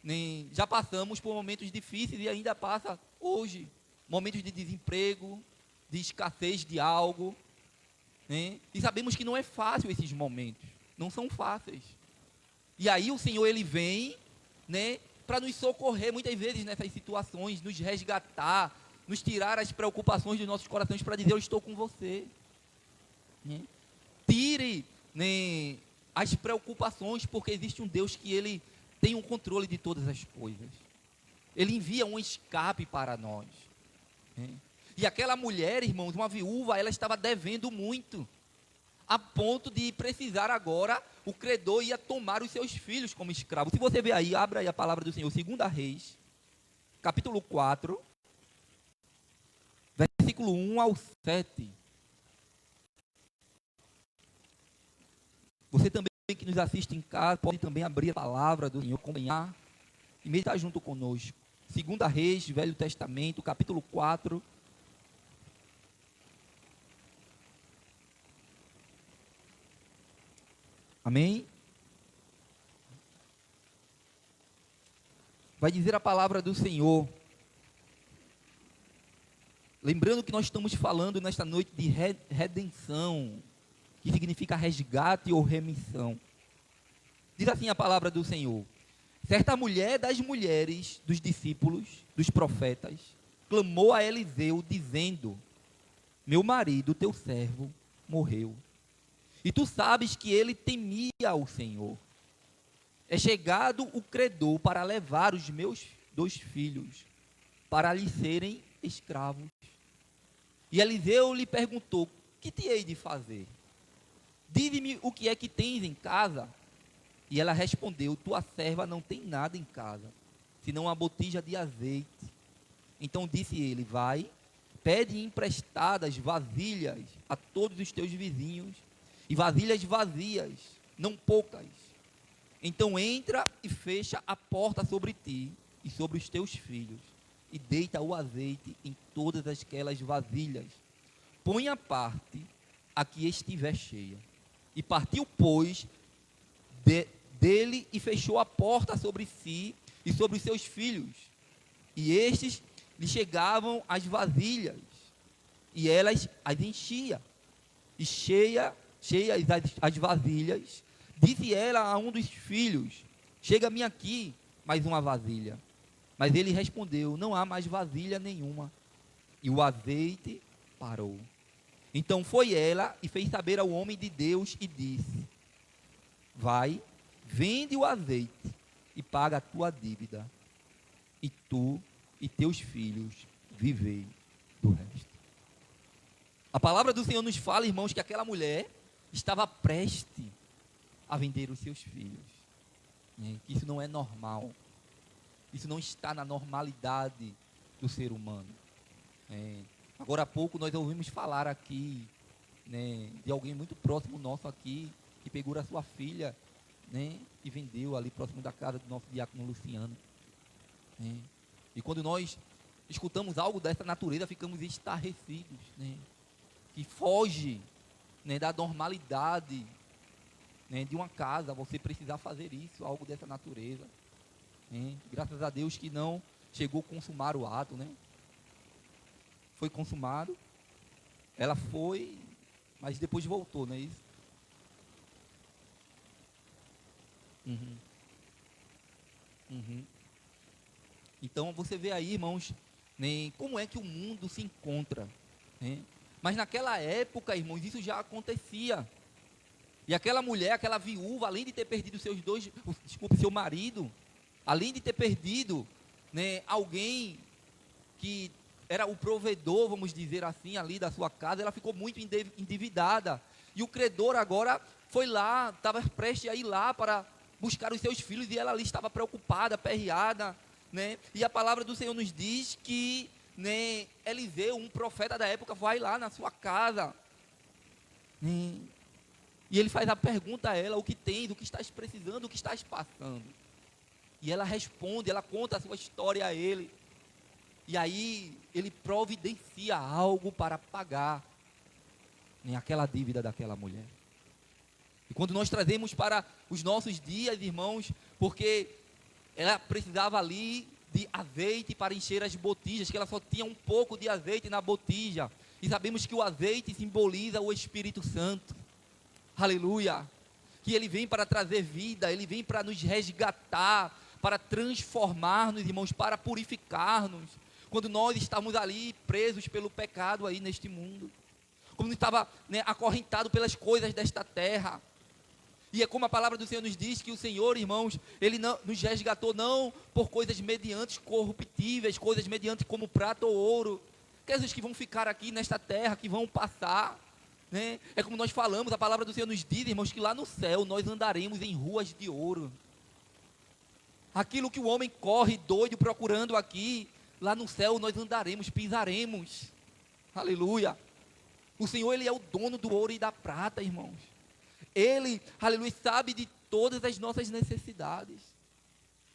né, já passamos por momentos difíceis e ainda passa hoje. Momentos de desemprego, de escassez de algo, né? E sabemos que não é fácil esses momentos. Não são fáceis. E aí o Senhor, Ele vem, né, para nos socorrer muitas vezes nessas situações, nos resgatar, nos tirar as preocupações dos nossos corações para dizer: eu estou com você, né? Tire, né, as preocupações, porque existe um Deus que Ele tem um controle de todas as coisas. Ele envia um escape para nós, né? E aquela mulher, irmãos, uma viúva, ela estava devendo muito, a ponto de precisar agora, o credor ia tomar os seus filhos como escravos. Se você ver aí, abra aí a palavra do Senhor, 2 Reis, capítulo 4, versículo 1 ao 7. Você também que nos assiste em casa, pode também abrir a palavra do Senhor, acompanhar e meditar junto conosco. 2 Reis, Velho Testamento, capítulo 4. Amém? Vai dizer a palavra do Senhor. Lembrando que nós estamos falando nesta noite de redenção, que significa resgate ou remissão. Diz assim a palavra do Senhor: certa mulher das mulheres dos discípulos, dos profetas, clamou a Eliseu, dizendo: meu marido, teu servo, morreu. E tu sabes que ele temia o Senhor. É chegado o credor para levar os meus 2 filhos, para lhe serem escravos. E Eliseu lhe perguntou: que te hei de fazer? Dize-me o que é que tens em casa. E ela respondeu: tua serva não tem nada em casa, senão uma botija de azeite. Então disse ele: vai, pede emprestadas vasilhas a todos os teus vizinhos, e vasilhas vazias, não poucas. Então entra e fecha a porta sobre ti e sobre os teus filhos, e deita o azeite em todas aquelas vasilhas. Põe a parte a que estiver cheia. E partiu, pois, dele e fechou a porta sobre si e sobre os seus filhos. E estes lhe chegavam as vasilhas, e elas as enchia. E cheias as vasilhas, disse ela a um dos filhos: chega-me aqui mais uma vasilha. Mas ele respondeu: não há mais vasilha nenhuma. E o azeite parou. Então foi ela e fez saber ao homem de Deus e disse: vai, vende o azeite e paga a tua dívida, e tu e teus filhos vivei do resto. A palavra do Senhor nos fala, irmãos, que aquela mulher estava prestes a vender os seus filhos. Que isso não é normal. Isso não está na normalidade do ser humano. Agora há pouco nós ouvimos falar aqui, né, de alguém muito próximo nosso aqui, que pegou a sua filha, né, e vendeu ali próximo da casa do nosso diácono Luciano. E quando nós escutamos algo dessa natureza, ficamos estarrecidos, né, que foge né, da normalidade, né, de uma casa, você precisar fazer isso, algo dessa natureza. Né? Graças a Deus que não chegou a consumar o ato, né? Foi consumado, ela foi, mas depois voltou, não é isso? Uhum. Uhum. Então você vê aí, irmãos, né, como é que o mundo se encontra, né? Mas naquela época, irmãos, isso já acontecia. E aquela mulher, aquela viúva, além de ter perdido seu marido, além de ter perdido, né, alguém que era o provedor, vamos dizer assim, ali da sua casa, ela ficou muito endividada. E o credor agora foi lá, estava prestes a ir lá para buscar os seus filhos, e ela ali estava preocupada, aperreada, né? E a palavra do Senhor nos diz que, né, Eliseu, um profeta da época, vai lá na sua casa, né? E ele faz a pergunta a ela: o que tens, o que estás precisando, o que estás passando? E ela responde, ela conta a sua história a ele. E aí ele providencia algo para pagar, né, aquela dívida daquela mulher. E quando nós trazemos para os nossos dias, irmãos, porque ela precisava ali de azeite para encher as botijas, que ela só tinha um pouco de azeite na botija. E sabemos que o azeite simboliza o Espírito Santo. Aleluia. Que ele vem para trazer vida, ele vem para nos resgatar, para transformar-nos, irmãos, para purificar-nos. Quando nós estamos ali presos pelo pecado aí neste mundo. Quando estava, né, acorrentado pelas coisas desta terra. E é como a palavra do Senhor nos diz, que o Senhor, irmãos, Ele não, nos resgatou não por coisas mediante corruptíveis, coisas mediante como prata ou ouro, coisas que vão ficar aqui nesta terra, que vão passar, né? É como nós falamos, a palavra do Senhor nos diz, irmãos, que lá no céu nós andaremos em ruas de ouro. Aquilo que o homem corre doido procurando aqui, lá no céu nós andaremos, pisaremos. Aleluia. O Senhor, Ele é o dono do ouro e da prata, irmãos. Ele, aleluia, sabe de todas as nossas necessidades.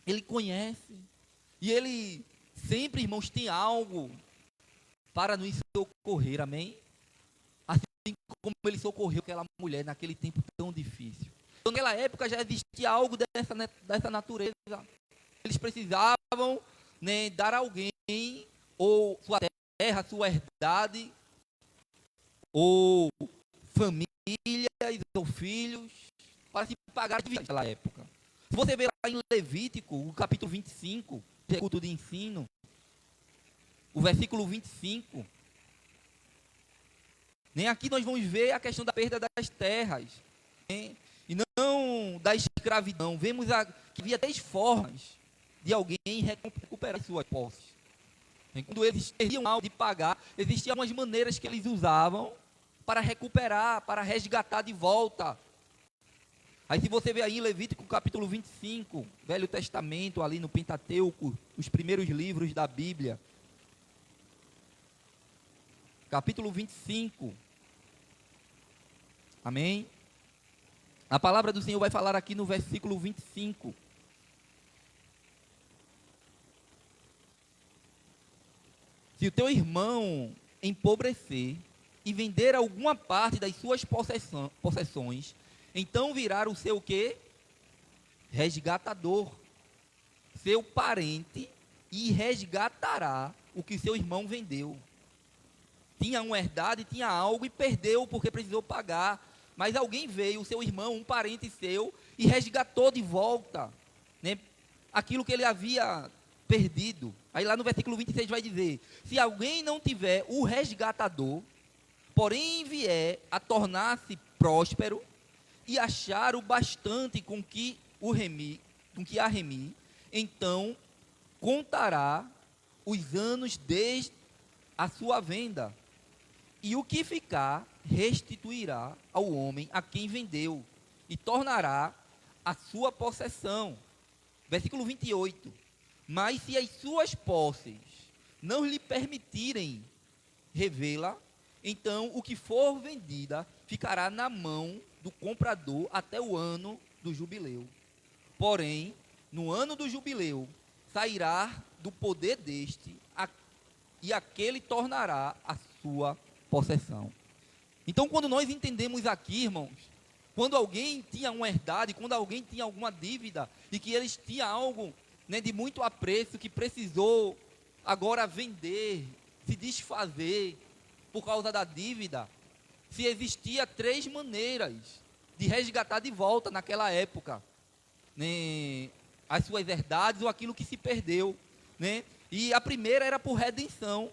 Ele conhece. E Ele sempre, irmãos, tem algo para nos socorrer, amém? Assim como Ele socorreu aquela mulher naquele tempo tão difícil. Então, naquela época já existia algo dessa natureza. Eles precisavam, né, dar a alguém, ou sua terra, sua herdade, ou famílias ou filhos, para se pagar a dívida naquela época. Se você ver lá em Levítico, o capítulo 25, culto de ensino, o versículo 25, nem aqui nós vamos ver a questão da perda das terras, né? E não da escravidão. Vemos que havia 10 formas de alguém recuperar suas posses. Quando eles teriam algo de pagar, existiam algumas maneiras que eles usavam para recuperar, para resgatar de volta. Aí se você vê aí em Levítico capítulo 25, Velho Testamento, ali no Pentateuco, os primeiros livros da Bíblia. Capítulo 25. Amém? A palavra do Senhor vai falar aqui no versículo 25. Se o teu irmão empobrecer e vender alguma parte das suas possessões, então virá o seu quê? Resgatador, seu parente, e resgatará o que seu irmão vendeu. Tinha uma herdade, tinha algo e perdeu porque precisou pagar. Mas alguém veio, o seu irmão, um parente seu, e resgatou de volta, né, aquilo que ele havia perdido. Aí lá no versículo 26 vai dizer: se alguém não tiver o resgatador, porém vier a tornar-se próspero e achar o bastante com que a remir, então contará os anos desde a sua venda, e o que ficar restituirá ao homem a quem vendeu, e tornará a sua possessão. Versículo 28. Mas se as suas posses não lhe permitirem revê-la, então o que for vendida ficará na mão do comprador até o ano do jubileu. Porém, no ano do jubileu, sairá do poder deste, e aquele tornará a sua possessão. Então, quando nós entendemos aqui, irmãos, quando alguém tinha uma herdade, quando alguém tinha alguma dívida, e que eles tinham algo, né, de muito apreço, que precisou agora vender, se desfazer por causa da dívida, se existia 3 maneiras de resgatar de volta naquela época, né, as suas herdades ou aquilo que se perdeu, né? E a primeira era por redenção.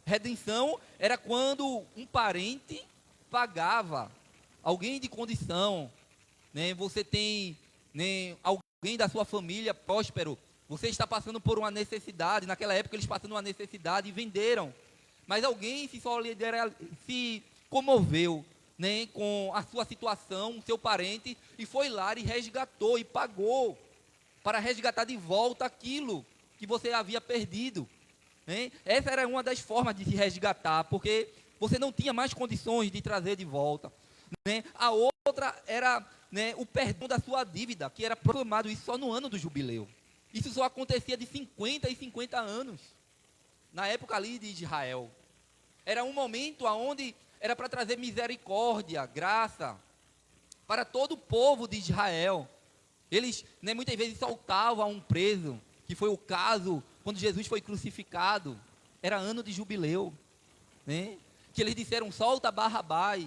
Redenção era quando um parente pagava, alguém de condição, né? Você tem, né, alguém da sua família próspero, você está passando por uma necessidade. Naquela época eles passando uma necessidade e venderam, mas alguém se comoveu, né, com a sua situação, o seu parente, e foi lá e resgatou e pagou para resgatar de volta aquilo que você havia perdido, né? Essa era uma das formas de se resgatar, porque você não tinha mais condições de trazer de volta, né? A outra era, né, o perdão da sua dívida, que era proclamado isso só no ano do jubileu. Isso só acontecia de 50 em 50 anos, na época ali de Israel. Era um momento onde era para trazer misericórdia, graça, para todo o povo de Israel. Eles, né, muitas vezes soltavam um preso, que foi o caso quando Jesus foi crucificado. Era ano de jubileu, né? Que eles disseram: solta Barrabás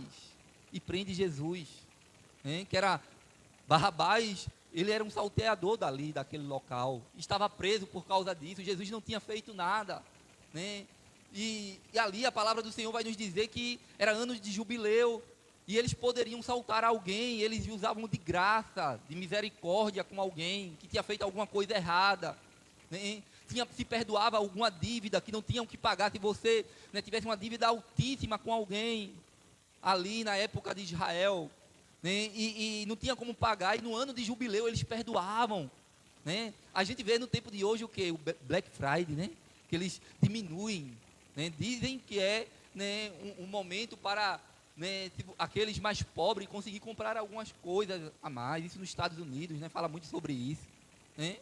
e prende Jesus, né? Que era Barrabás, ele era um salteador dali, daquele local, estava preso por causa disso. Jesus não tinha feito nada, né? E ali a palavra do Senhor vai nos dizer que era ano de jubileu, e eles poderiam soltar alguém, eles usavam de graça, de misericórdia com alguém que tinha feito alguma coisa errada, né? Se perdoava alguma dívida que não tinham que pagar. Se você, né, tivesse uma dívida altíssima com alguém, ali na época de Israel, né, e não tinha como pagar, e no ano de jubileu eles perdoavam, né? A gente vê no tempo de hoje o que? O Black Friday, né? Que eles diminuem, né? Dizem que é, né, um momento para, né, tipo, aqueles mais pobres conseguir comprar algumas coisas a mais. Isso nos Estados Unidos, né, fala muito sobre isso, né?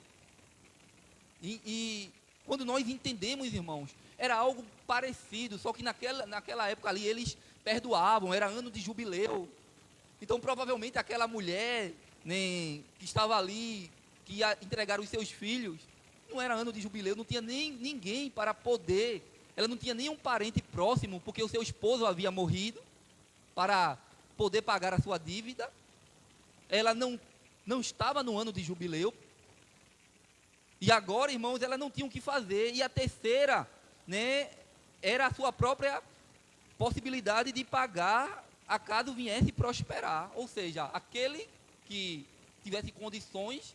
E quando nós entendemos, irmãos, era algo parecido, só que naquela época ali eles perdoavam, era ano de jubileu. Então provavelmente aquela mulher, né, que estava ali, que ia entregar os seus filhos, não era ano de jubileu, não tinha nem ninguém para poder, ela não tinha nenhum parente próximo, porque o seu esposo havia morrido, para poder pagar a sua dívida. Ela não estava no ano de jubileu. E agora, irmãos, ela não tinha o que fazer. E a terceira, né, era a sua própria possibilidade de pagar acaso viesse prosperar. Ou seja, aquele que tivesse condições,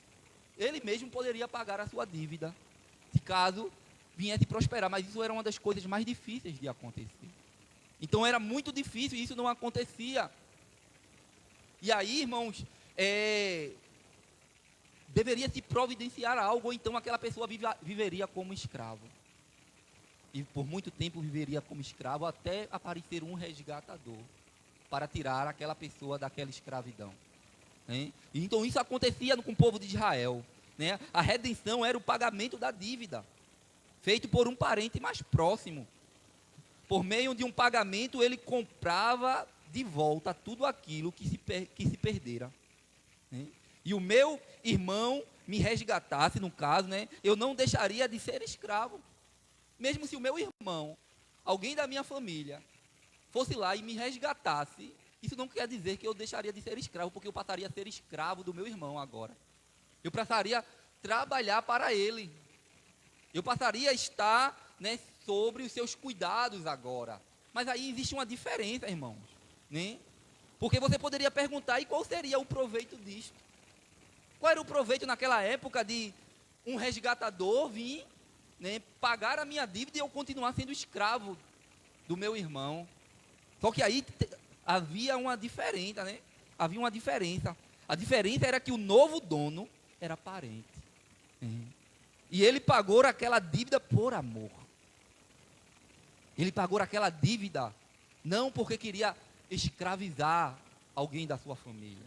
ele mesmo poderia pagar a sua dívida, se caso viesse prosperar. Mas isso era uma das coisas mais difíceis de acontecer. Então era muito difícil, isso não acontecia. E aí, irmãos, deveria se providenciar algo, ou então aquela pessoa viveria como escravo. E por muito tempo viveria como escravo, até aparecer um resgatador para tirar aquela pessoa daquela escravidão, né? E então isso acontecia com o povo de Israel, né? A redenção era o pagamento da dívida, feito por um parente mais próximo. Por meio de um pagamento, ele comprava de volta tudo aquilo que se perdera, né? E o meu irmão me resgatasse, no caso, né, eu não deixaria de ser escravo. Mesmo se o meu irmão, alguém da minha família, fosse lá e me resgatasse, isso não quer dizer que eu deixaria de ser escravo, porque eu passaria a ser escravo do meu irmão agora. Eu passaria a trabalhar para ele. Eu passaria a estar, né, sobre os seus cuidados agora. Mas aí existe uma diferença, irmãos, né? Porque você poderia perguntar: e qual seria o proveito disto? Qual era o proveito naquela época de um resgatador vir, né, pagar a minha dívida e eu continuar sendo escravo do meu irmão? Só que aí havia uma diferença, né? Havia uma diferença. A diferença era que o novo dono era parente. E ele pagou aquela dívida por amor. Ele pagou aquela dívida não porque queria escravizar alguém da sua família,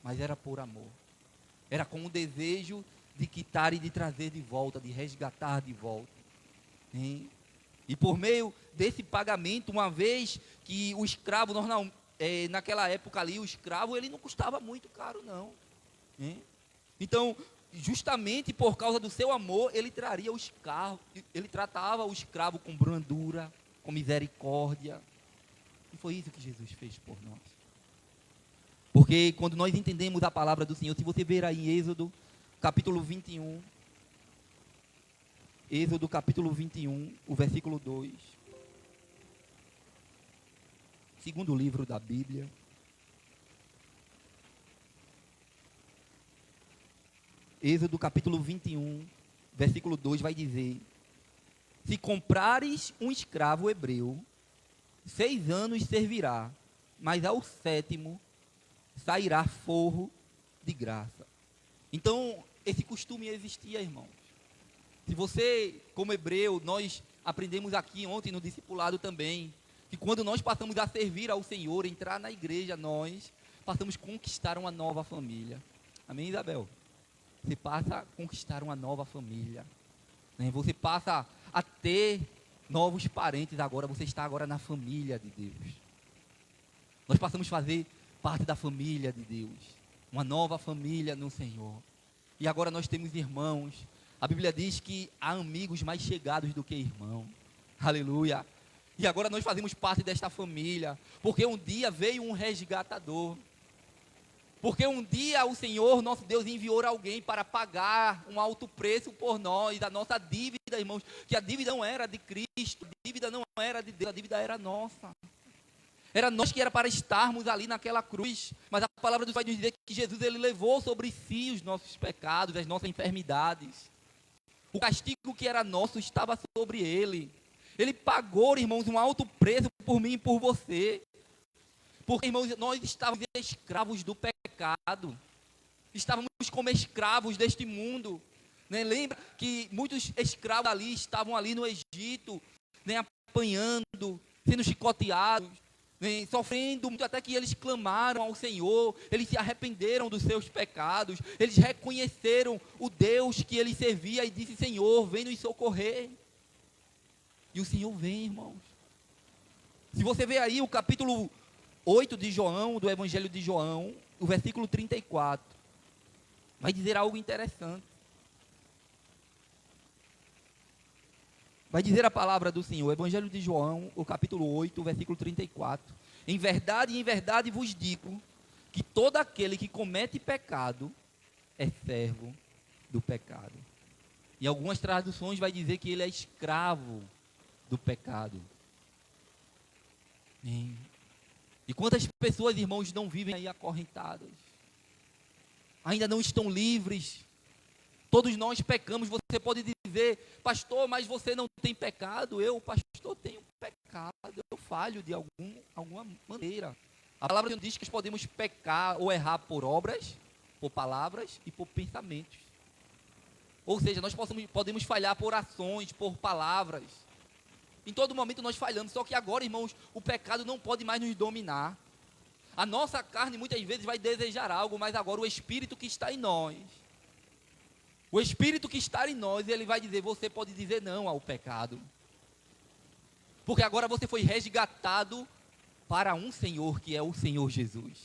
mas era por amor. Era com o desejo de quitar e de trazer de volta, de resgatar de volta. E por meio desse pagamento, uma vez que o escravo, naquela época ali, o escravo, ele não custava muito caro, não. Né? Então, justamente por causa do seu amor, ele tratava o escravo com brandura, com misericórdia. E foi isso que Jesus fez por nós. Porque quando nós entendemos a palavra do Senhor, se você ver aí em Êxodo, capítulo 21, Êxodo capítulo 21, o versículo 2. Segundo livro da Bíblia. Êxodo capítulo 21, versículo 2 vai dizer: se comprares um escravo hebreu, 6 anos servirá, mas ao 7º sairá forro de graça. Então, esse costume existia, irmãos. Se você, como hebreu, nós aprendemos aqui ontem no discipulado também, que quando nós passamos a servir ao Senhor, entrar na igreja, nós passamos a conquistar uma nova família. Amém, Isabel? Você passa a conquistar uma nova família. Né? Você passa a ter novos parentes agora, você está agora na família de Deus. Nós passamos a fazer parte da família de Deus, uma nova família no Senhor. E agora nós temos irmãos. A Bíblia diz que há amigos mais chegados do que irmãos. Aleluia. E agora nós fazemos parte desta família, porque um dia veio um resgatador. Porque um dia o Senhor, nosso Deus, enviou alguém para pagar um alto preço por nós, a nossa dívida, irmãos, que a dívida não era de Cristo, a dívida não era de Deus, a dívida era nossa. Era nós que era para estarmos ali naquela cruz, mas a palavra de Deus vai nos dizer que Jesus, ele levou sobre si os nossos pecados, as nossas enfermidades. O castigo que era nosso estava sobre ele. Ele pagou, irmãos, um alto preço por mim e por você. Porque, irmãos, nós estávamos escravos do pecado. Estávamos como escravos deste mundo. Né? Lembra que muitos escravos ali estavam ali no Egito, né? Apanhando, sendo chicoteados, né? Sofrendo muito, até que eles clamaram ao Senhor, eles se arrependeram dos seus pecados, eles reconheceram o Deus que eles serviam e disse: Senhor, vem nos socorrer. E o Senhor vem, irmãos. Se você vê aí o capítulo 8 de João, do Evangelho de João, o versículo 34, vai dizer algo interessante. Vai dizer a palavra do Senhor, Evangelho de João, o capítulo 8, o versículo 34. Em verdade vos digo, que todo aquele que comete pecado é servo do pecado. Em algumas traduções vai dizer que ele é escravo do pecado. E quantas pessoas, irmãos, não vivem aí acorrentadas? Ainda não estão livres. Todos nós pecamos. Você pode dizer: pastor, mas você não tem pecado. Eu, pastor, tenho pecado. Eu falho de alguma maneira. A palavra diz que nós podemos pecar ou errar por obras, por palavras e por pensamentos. Ou seja, nós podemos falhar por ações, por palavras. Em todo momento nós falhamos. Só que agora, irmãos, o pecado não pode mais nos dominar. A nossa carne muitas vezes vai desejar algo, mas agora o Espírito que está em nós, o Espírito que está em nós, ele vai dizer: você pode dizer não ao pecado. Porque agora você foi resgatado para um Senhor, que é o Senhor Jesus.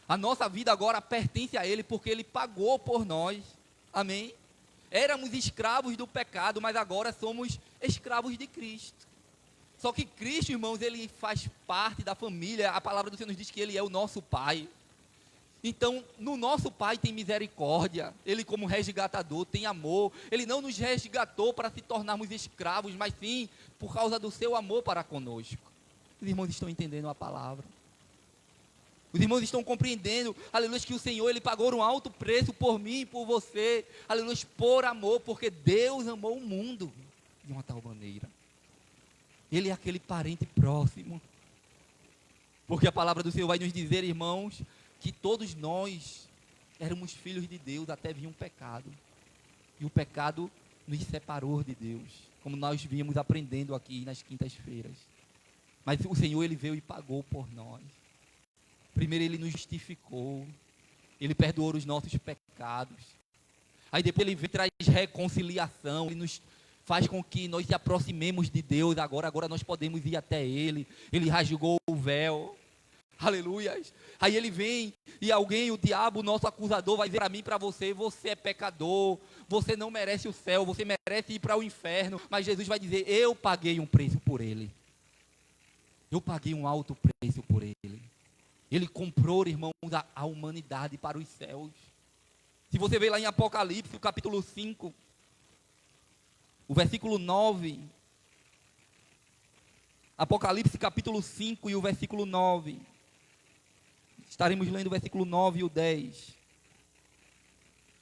A nossa vida agora pertence a Ele, porque Ele pagou por nós. Amém? Éramos escravos do pecado, mas agora somos escravos de Cristo. Só que Cristo, irmãos, Ele faz parte da família. A palavra do Senhor nos diz que Ele é o nosso Pai. Então, no nosso Pai tem misericórdia. Ele, como resgatador, tem amor. Ele não nos resgatou para se tornarmos escravos, mas sim por causa do seu amor para conosco. Os irmãos estão entendendo a palavra. Os irmãos estão compreendendo, aleluia, que o Senhor, Ele pagou um alto preço por mim e por você, aleluia, por amor, porque Deus amou o mundo de uma tal maneira. Ele é aquele parente próximo. Porque a palavra do Senhor vai nos dizer, irmãos, que todos nós éramos filhos de Deus até vir um pecado. E o pecado nos separou de Deus, como nós vínhamos aprendendo aqui nas quintas-feiras. Mas o Senhor, Ele veio e pagou por nós. Primeiro Ele nos justificou, Ele perdoou os nossos pecados. Aí depois Ele veio e traz reconciliação, Ele nos faz com que nós se aproximemos de Deus. Agora nós podemos ir até Ele. Ele rasgou o véu. Aleluias. Aí ele vem e alguém, o diabo, o nosso acusador, vai dizer para mim e para você: você é pecador, você não merece o céu, você merece ir para o inferno. Mas Jesus vai dizer: eu paguei um preço por ele. Eu paguei um alto preço por ele. Ele comprou, irmãos, a humanidade para os céus. Se você ver lá em Apocalipse, o capítulo 5, o versículo 9. Apocalipse capítulo 5 e o versículo 9. Estaremos lendo o versículo 9 e o 10.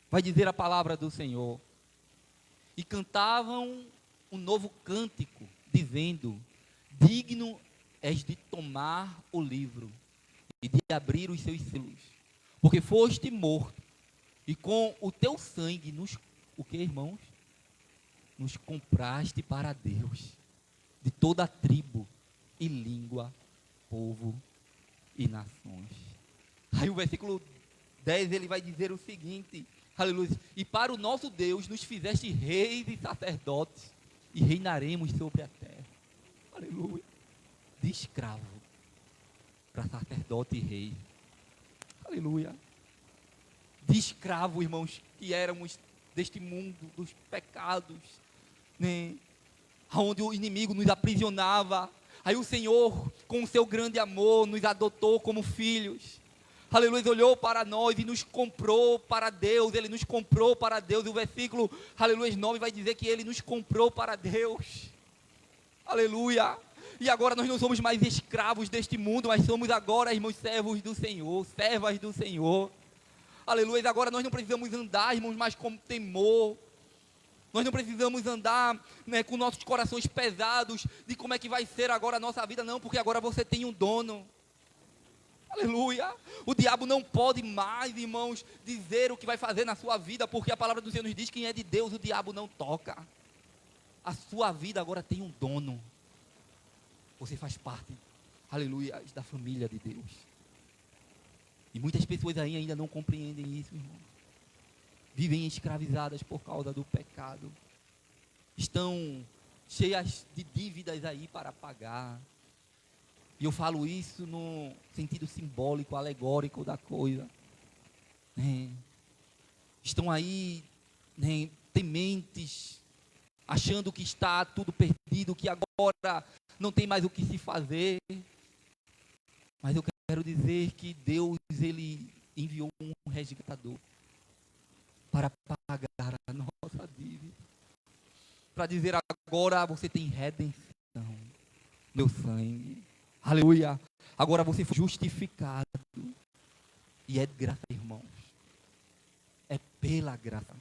Vai dizer a palavra do Senhor: e cantavam um novo cântico, dizendo: digno és de tomar o livro e de abrir os seus selos, porque foste morto, e com o teu sangue o que, irmãos? Nos compraste para Deus, de toda a tribo e língua, povo e nações. Aí o versículo 10, ele vai dizer o seguinte: aleluia, e para o nosso Deus nos fizeste reis e sacerdotes, e reinaremos sobre a terra. Aleluia. De escravo para sacerdote e rei. Aleluia. De escravo, irmãos, que éramos deste mundo, dos pecados, né? Onde o inimigo nos aprisionava. Aí o Senhor, com o seu grande amor, nos adotou como filhos. Aleluia, olhou para nós e nos comprou para Deus. Ele nos comprou para Deus. E o versículo, aleluia, 9 vai dizer que ele nos comprou para Deus. Aleluia. E agora nós não somos mais escravos deste mundo, mas somos agora, irmãos, servos do Senhor, servas do Senhor. Aleluia. Agora nós não precisamos andar, irmãos, mais com temor. Nós não precisamos andar, né, com nossos corações pesados de como é que vai ser agora a nossa vida, não, porque agora você tem um dono. Aleluia. O diabo não pode mais, irmãos, dizer o que vai fazer na sua vida, porque a palavra do Senhor nos diz: quem é de Deus, o diabo não toca. A sua vida agora tem um dono. Você faz parte, aleluia, da família de Deus. E muitas pessoas ainda não compreendem isso, irmão. Vivem escravizadas por causa do pecado. Estão cheias de dívidas aí para pagar. E eu falo isso no sentido simbólico, alegórico da coisa. Né? Estão aí, né, tementes, achando que está tudo perdido, que agora não tem mais o que se fazer. Mas eu quero dizer que Deus, Ele enviou um resgatador para pagar a nossa dívida. Para dizer: agora você tem redenção, meu sangue. Aleluia. Agora você foi justificado. E é de graça, irmãos. É pela graça.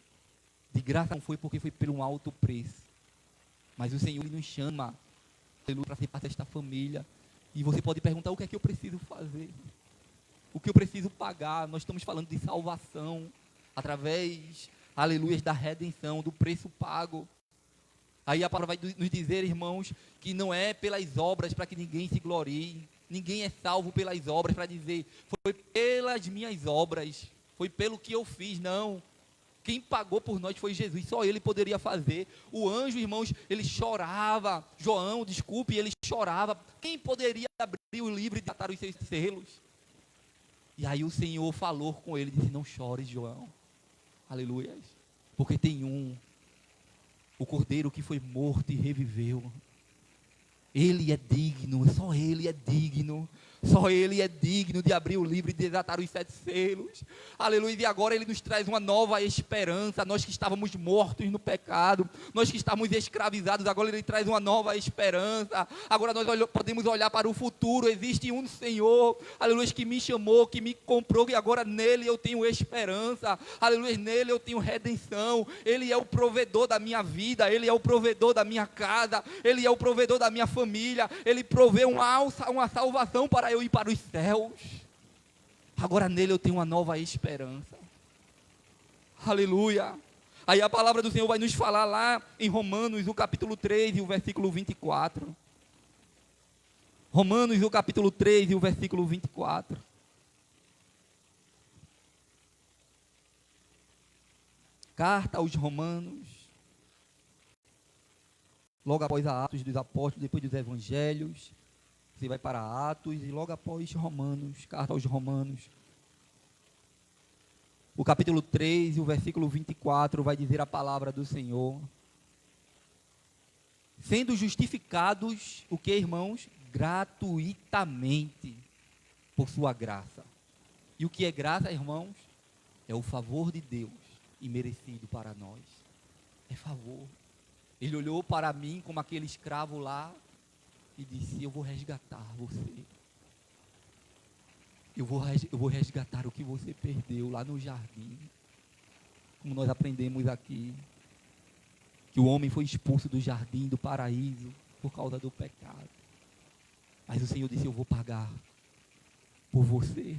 De graça não foi porque foi por um alto preço. Mas o Senhor nos chama, aleluia, para ser parte desta família. E você pode perguntar: o que é que eu preciso fazer? O que eu preciso pagar? Nós estamos falando de salvação através, aleluia, da redenção, do preço pago. Aí a palavra vai nos dizer, irmãos, que não é pelas obras para que ninguém se glorie. Ninguém é salvo pelas obras para dizer: foi pelas minhas obras, foi pelo que eu fiz. Não. Quem pagou por nós foi Jesus, só Ele poderia fazer. O anjo, irmãos, ele chorava. João, desculpe, ele chorava. Quem poderia abrir o livro e desatar os seus selos? E aí o Senhor falou com ele e disse: não chores, João. Aleluia. Porque tem o Cordeiro que foi morto e reviveu. Ele é digno, só Ele é digno. Só Ele é digno de abrir o livro e desatar os 7 selos. Aleluia. E agora Ele nos traz uma nova esperança. Nós que estávamos mortos no pecado, nós que estávamos escravizados, agora Ele traz uma nova esperança. Agora nós podemos olhar para o futuro. Existe um Senhor, aleluia, que me chamou, que me comprou, e agora nele eu tenho esperança. Aleluia, nele eu tenho redenção. Ele é o provedor da minha vida, Ele é o provedor da minha casa, Ele é o provedor da minha família. Ele provê uma salvação para eu ir para os céus. Agora nele eu tenho uma nova esperança. Aleluia. Aí a palavra do Senhor vai nos falar lá em Romanos, o capítulo 3 e o versículo 24. Romanos, o capítulo 3 e o versículo 24. Carta aos Romanos, logo após Atos dos Apóstolos, depois dos Evangelhos, você vai para Atos e logo após Romanos, carta aos Romanos. O capítulo 3 e o versículo 24 vai dizer a palavra do Senhor. Sendo justificados, o que, irmãos? Gratuitamente, por sua graça. E o que é graça, irmãos? É o favor de Deus, imerecido para nós. É favor. Ele olhou para mim como aquele escravo lá e disse: eu vou resgatar você. Eu vou resgatar o que você perdeu lá no jardim. Como nós aprendemos aqui, que o homem foi expulso do jardim, do paraíso, por causa do pecado. Mas o Senhor disse: eu vou pagar por você.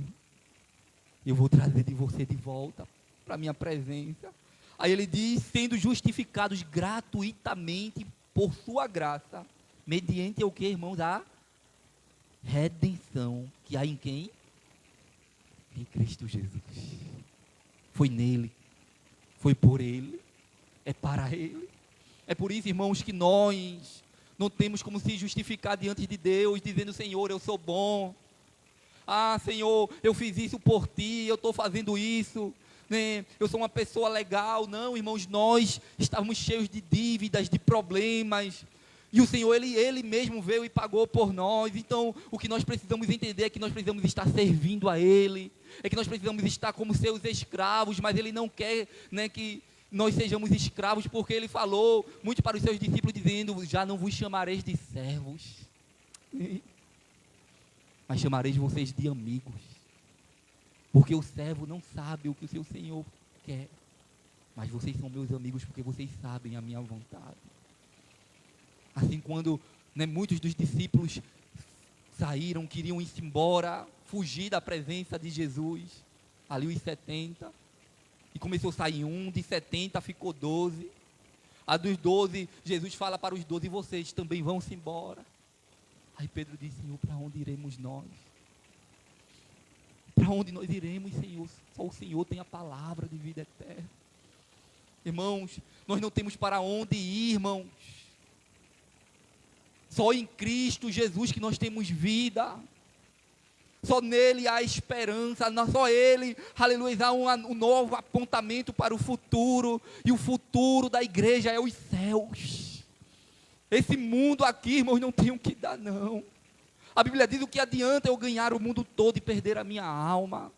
Eu vou trazer de você de volta para a minha presença. Aí ele diz: sendo justificados gratuitamente por sua graça, mediante o que, irmãos? A redenção que há em quem? Em Cristo Jesus. Foi nele, foi por ele, é para ele. É por isso, irmãos, que nós não temos como se justificar diante de Deus, dizendo: Senhor, eu sou bom. Ah, Senhor, eu fiz isso por ti, eu estou fazendo isso, né? Eu sou uma pessoa legal. Não, irmãos, nós estávamos cheios de dívidas, de problemas, e o Senhor, Ele mesmo veio e pagou por nós. Então, o que nós precisamos entender é que nós precisamos estar servindo a Ele, é que nós precisamos estar como seus escravos, mas Ele não quer, né, que nós sejamos escravos, porque Ele falou muito para os seus discípulos, dizendo: já não vos chamareis de servos, mas chamareis vocês de amigos, porque o servo não sabe o que o seu Senhor quer, mas vocês são meus amigos porque vocês sabem a minha vontade. Assim, quando, né, muitos dos discípulos saíram, queriam ir embora, fugir da presença de Jesus, ali os 70, e começou a sair de 70 ficou 12, a dos 12, Jesus fala para os 12: vocês também vão-se embora. Aí Pedro disse: Senhor, para onde iremos nós? Para onde nós iremos, Senhor? Só o Senhor tem a palavra de vida eterna. Irmãos, nós não temos para onde ir, irmãos. Só em Cristo Jesus que nós temos vida. Só nele há esperança, só ele, aleluia, há um novo apontamento para o futuro. E o futuro da igreja é os céus. Esse mundo aqui, irmãos, não tem o que dar, não. A Bíblia diz: o que adianta eu ganhar o mundo todo e perder a minha alma?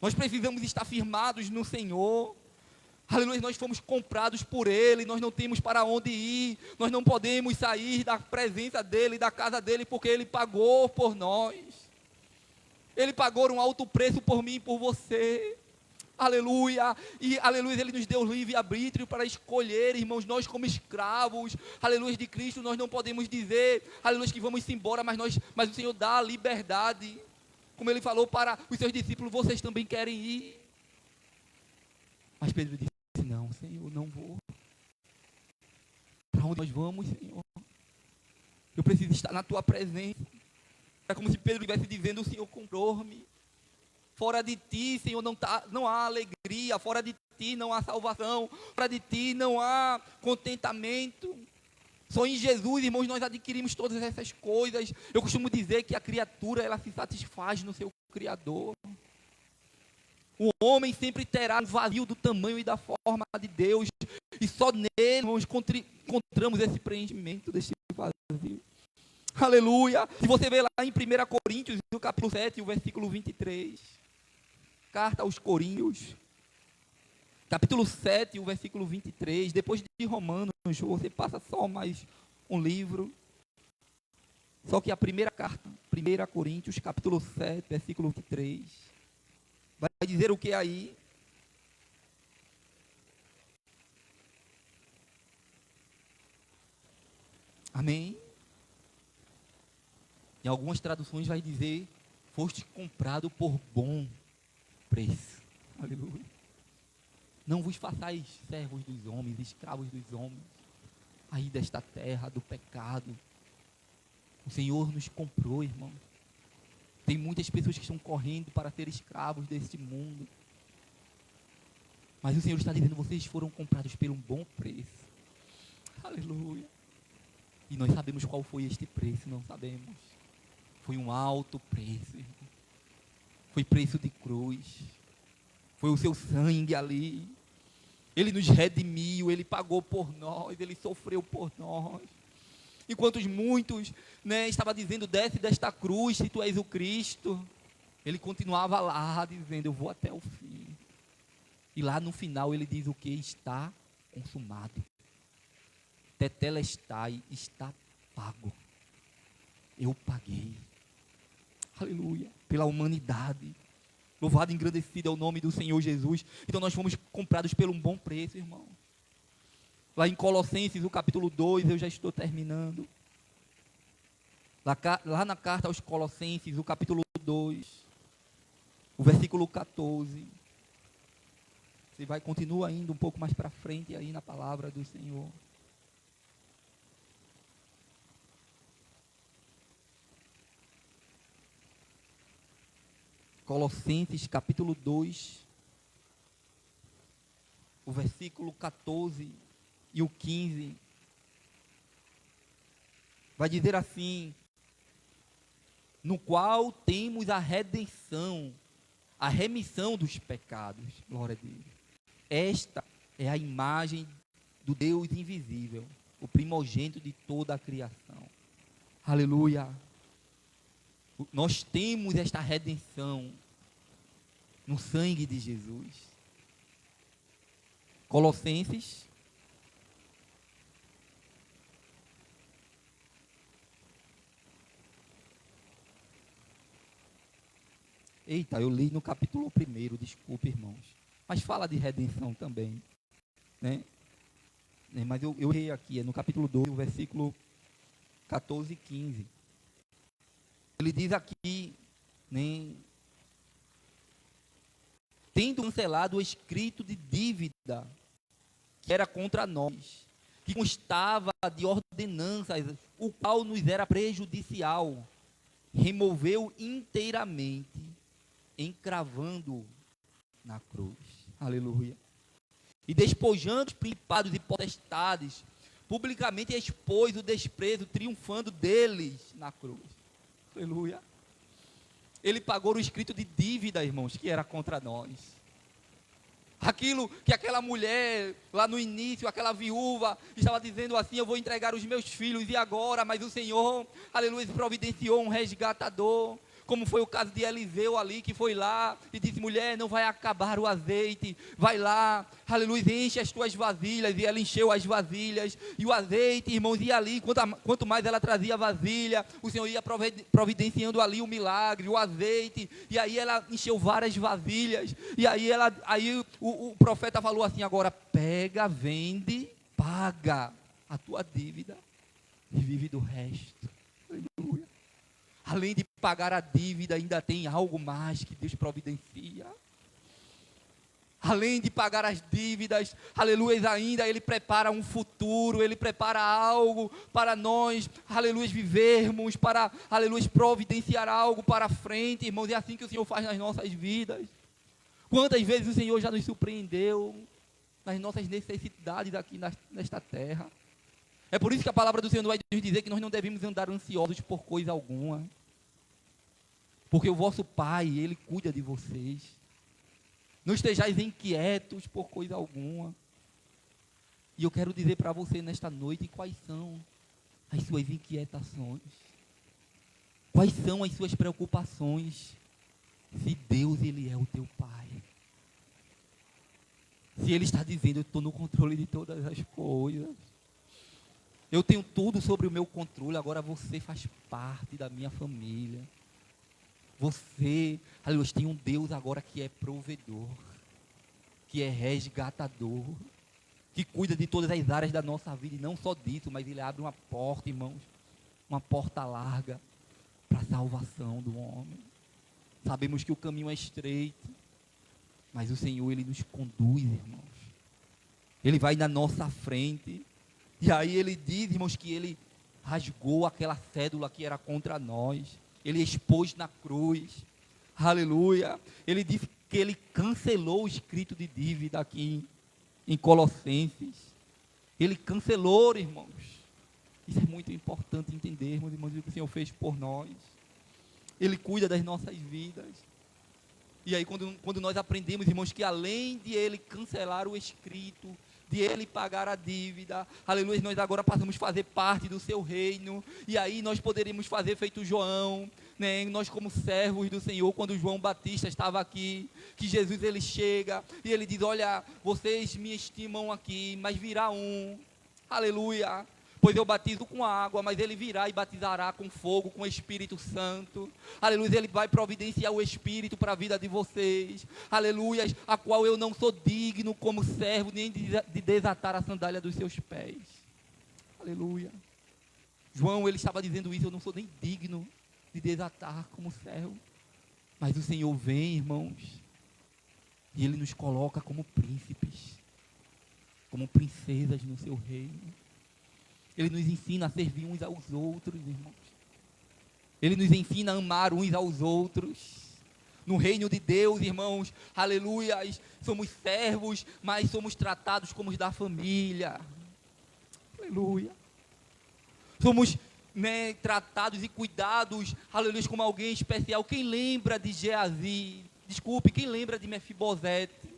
Nós precisamos estar firmados no Senhor. Aleluia, nós fomos comprados por Ele, nós não temos para onde ir, nós não podemos sair da presença dEle, da casa dEle, porque Ele pagou por nós. Ele pagou um alto preço por mim e por você. Aleluia, e aleluia, Ele nos deu livre-arbítrio para escolher, irmãos. Nós como escravos, aleluia, de Cristo, nós não podemos dizer, aleluia, que vamos embora, mas o Senhor dá a liberdade, como Ele falou para os seus discípulos: vocês também querem ir? Mas Pedro disse: não, Senhor, não vou. Para onde nós vamos, Senhor? Eu preciso estar na Tua presença. É como se Pedro estivesse dizendo: o Senhor comprou-me. Fora de Ti, Senhor, não há alegria. Fora de Ti não há salvação. Fora de Ti não há contentamento. Só em Jesus, irmãos, nós adquirimos todas essas coisas. Eu costumo dizer que a criatura, ela se satisfaz no seu Criador. O homem sempre terá um vazio do tamanho e da forma de Deus. E só nele, irmãos, encontramos esse preenchimento desse vazio. Aleluia. Se você vê lá em 1 Coríntios, no capítulo 7, o versículo 23. Carta aos Coríntios. Capítulo 7, o versículo 23. Depois de Romanos, você passa só mais um livro. Só que a primeira carta, 1 Coríntios, capítulo 7, versículo 23. Vai dizer o que aí? Amém? Em algumas traduções vai dizer: foste comprado por bom preço. Aleluia. Não vos façais servos dos homens, escravos dos homens, aí desta terra, do pecado. O Senhor nos comprou, irmão. Tem muitas pessoas que estão correndo para ser escravos deste mundo. Mas o Senhor está dizendo: vocês foram comprados por um bom preço. Aleluia. E nós sabemos qual foi este preço, não sabemos. Foi um alto preço, irmão. Foi preço de cruz. Foi o seu sangue ali. Ele nos redimiu, ele pagou por nós, ele sofreu por nós. Enquanto muitos, estavam dizendo, desce desta cruz se tu és o Cristo, ele continuava lá dizendo, eu vou até o fim. E lá no final ele diz o que? Está consumado. Tetelestai, está pago. Eu paguei. Aleluia. Pela humanidade. Louvado e engrandecido é o nome do Senhor Jesus. Então nós fomos comprados por um bom preço, irmão. Lá em Colossenses, o capítulo 2, eu já estou terminando. Lá na carta aos Colossenses, o capítulo 2, o versículo 14. Você vai, continua indo um pouco mais para frente aí na palavra do Senhor. Colossenses capítulo 2, o versículo 14 e o 15, vai dizer assim, no qual temos a redenção, a remissão dos pecados, glória a Deus. Esta é a imagem do Deus invisível, o primogênito de toda a criação. Aleluia. Nós temos esta redenção no sangue de Jesus. Colossenses, eita, eu li no capítulo 1, desculpe, irmãos, mas fala de redenção também, né? Mas eu errei aqui, é no capítulo 2, o versículo 14 e 15. Ele diz aqui, tendo cancelado o escrito de dívida que era contra nós, que constava de ordenanças, o qual nos era prejudicial, removeu inteiramente, encravando na cruz. Aleluia. E despojando os principados e potestades, publicamente expôs o desprezo, triunfando deles na cruz. Aleluia. Ele pagou o escrito de dívida, irmãos, que era contra nós. Aquilo que aquela mulher, lá no início, aquela viúva, estava dizendo assim, eu vou entregar os meus filhos, e agora? Mas o Senhor, aleluia, providenciou um resgatador. Como foi o caso de Eliseu ali, que foi lá e disse, mulher, não vai acabar o azeite, vai lá, aleluia, enche as tuas vasilhas, e ela encheu as vasilhas, e o azeite, irmãos, ia ali, quanto mais ela trazia vasilha, o Senhor ia providenciando ali o milagre, o azeite, e aí ela encheu várias vasilhas, e aí o profeta falou assim, agora pega, vende, paga a tua dívida, e vive do resto. Aleluia. Além de pagar a dívida, ainda tem algo mais que Deus providencia. Além de pagar as dívidas, aleluia, ainda Ele prepara um futuro, Ele prepara algo para nós, aleluia, vivermos, para, aleluia, providenciar algo para frente, irmãos, é assim que o Senhor faz nas nossas vidas. Quantas vezes o Senhor já nos surpreendeu nas nossas necessidades aqui nesta terra. É por isso que a palavra do Senhor vai nos dizer que nós não devemos andar ansiosos por coisa alguma. Porque o vosso Pai, Ele cuida de vocês. Não estejais inquietos por coisa alguma. E eu quero dizer para você nesta noite quais são as suas inquietações. Quais são as suas preocupações. Se Deus, Ele é o teu Pai. Se Ele está dizendo, eu estou no controle de todas as coisas. Eu tenho tudo sobre o meu controle, agora você faz parte da minha família. Você, aleluia, tem um Deus agora que é provedor, que é resgatador, que cuida de todas as áreas da nossa vida, e não só disso, mas Ele abre uma porta, irmãos, uma porta larga para a salvação do homem. Sabemos que o caminho é estreito, mas o Senhor, Ele nos conduz, irmãos. Ele vai na nossa frente. E aí Ele diz, irmãos, que Ele rasgou aquela cédula que era contra nós. Ele expôs na cruz. Aleluia. Ele disse que Ele cancelou o escrito de dívida aqui em Colossenses. Ele cancelou, irmãos. Isso é muito importante entendermos, irmãos, o que o Senhor fez por nós. Ele cuida das nossas vidas. E aí, quando nós aprendemos, irmãos, que além de Ele cancelar o escrito, de Ele pagar a dívida, aleluia, nós agora passamos a fazer parte do Seu reino. E aí nós poderíamos fazer feito João, né? Nós como servos do Senhor, quando João Batista estava aqui, que Jesus ele chega e ele diz: olha, vocês me estimam aqui, mas virá um, aleluia, pois eu batizo com água, mas ele virá e batizará com fogo, com o Espírito Santo, aleluia, ele vai providenciar o Espírito para a vida de vocês, aleluia, a qual eu não sou digno como servo, nem de desatar a sandália dos seus pés, aleluia. João, ele estava dizendo isso: eu não sou nem digno de desatar como servo, mas o Senhor vem, irmãos, e Ele nos coloca como príncipes, como princesas no seu reino. Ele nos ensina a servir uns aos outros, irmãos. Ele nos ensina a amar uns aos outros. No reino de Deus, irmãos, aleluia, somos servos, mas somos tratados como os da família. Aleluia. Somos, né, tratados e cuidados, aleluia, como alguém especial. Quem lembra de Geazi? Desculpe, quem lembra de Mefibosete?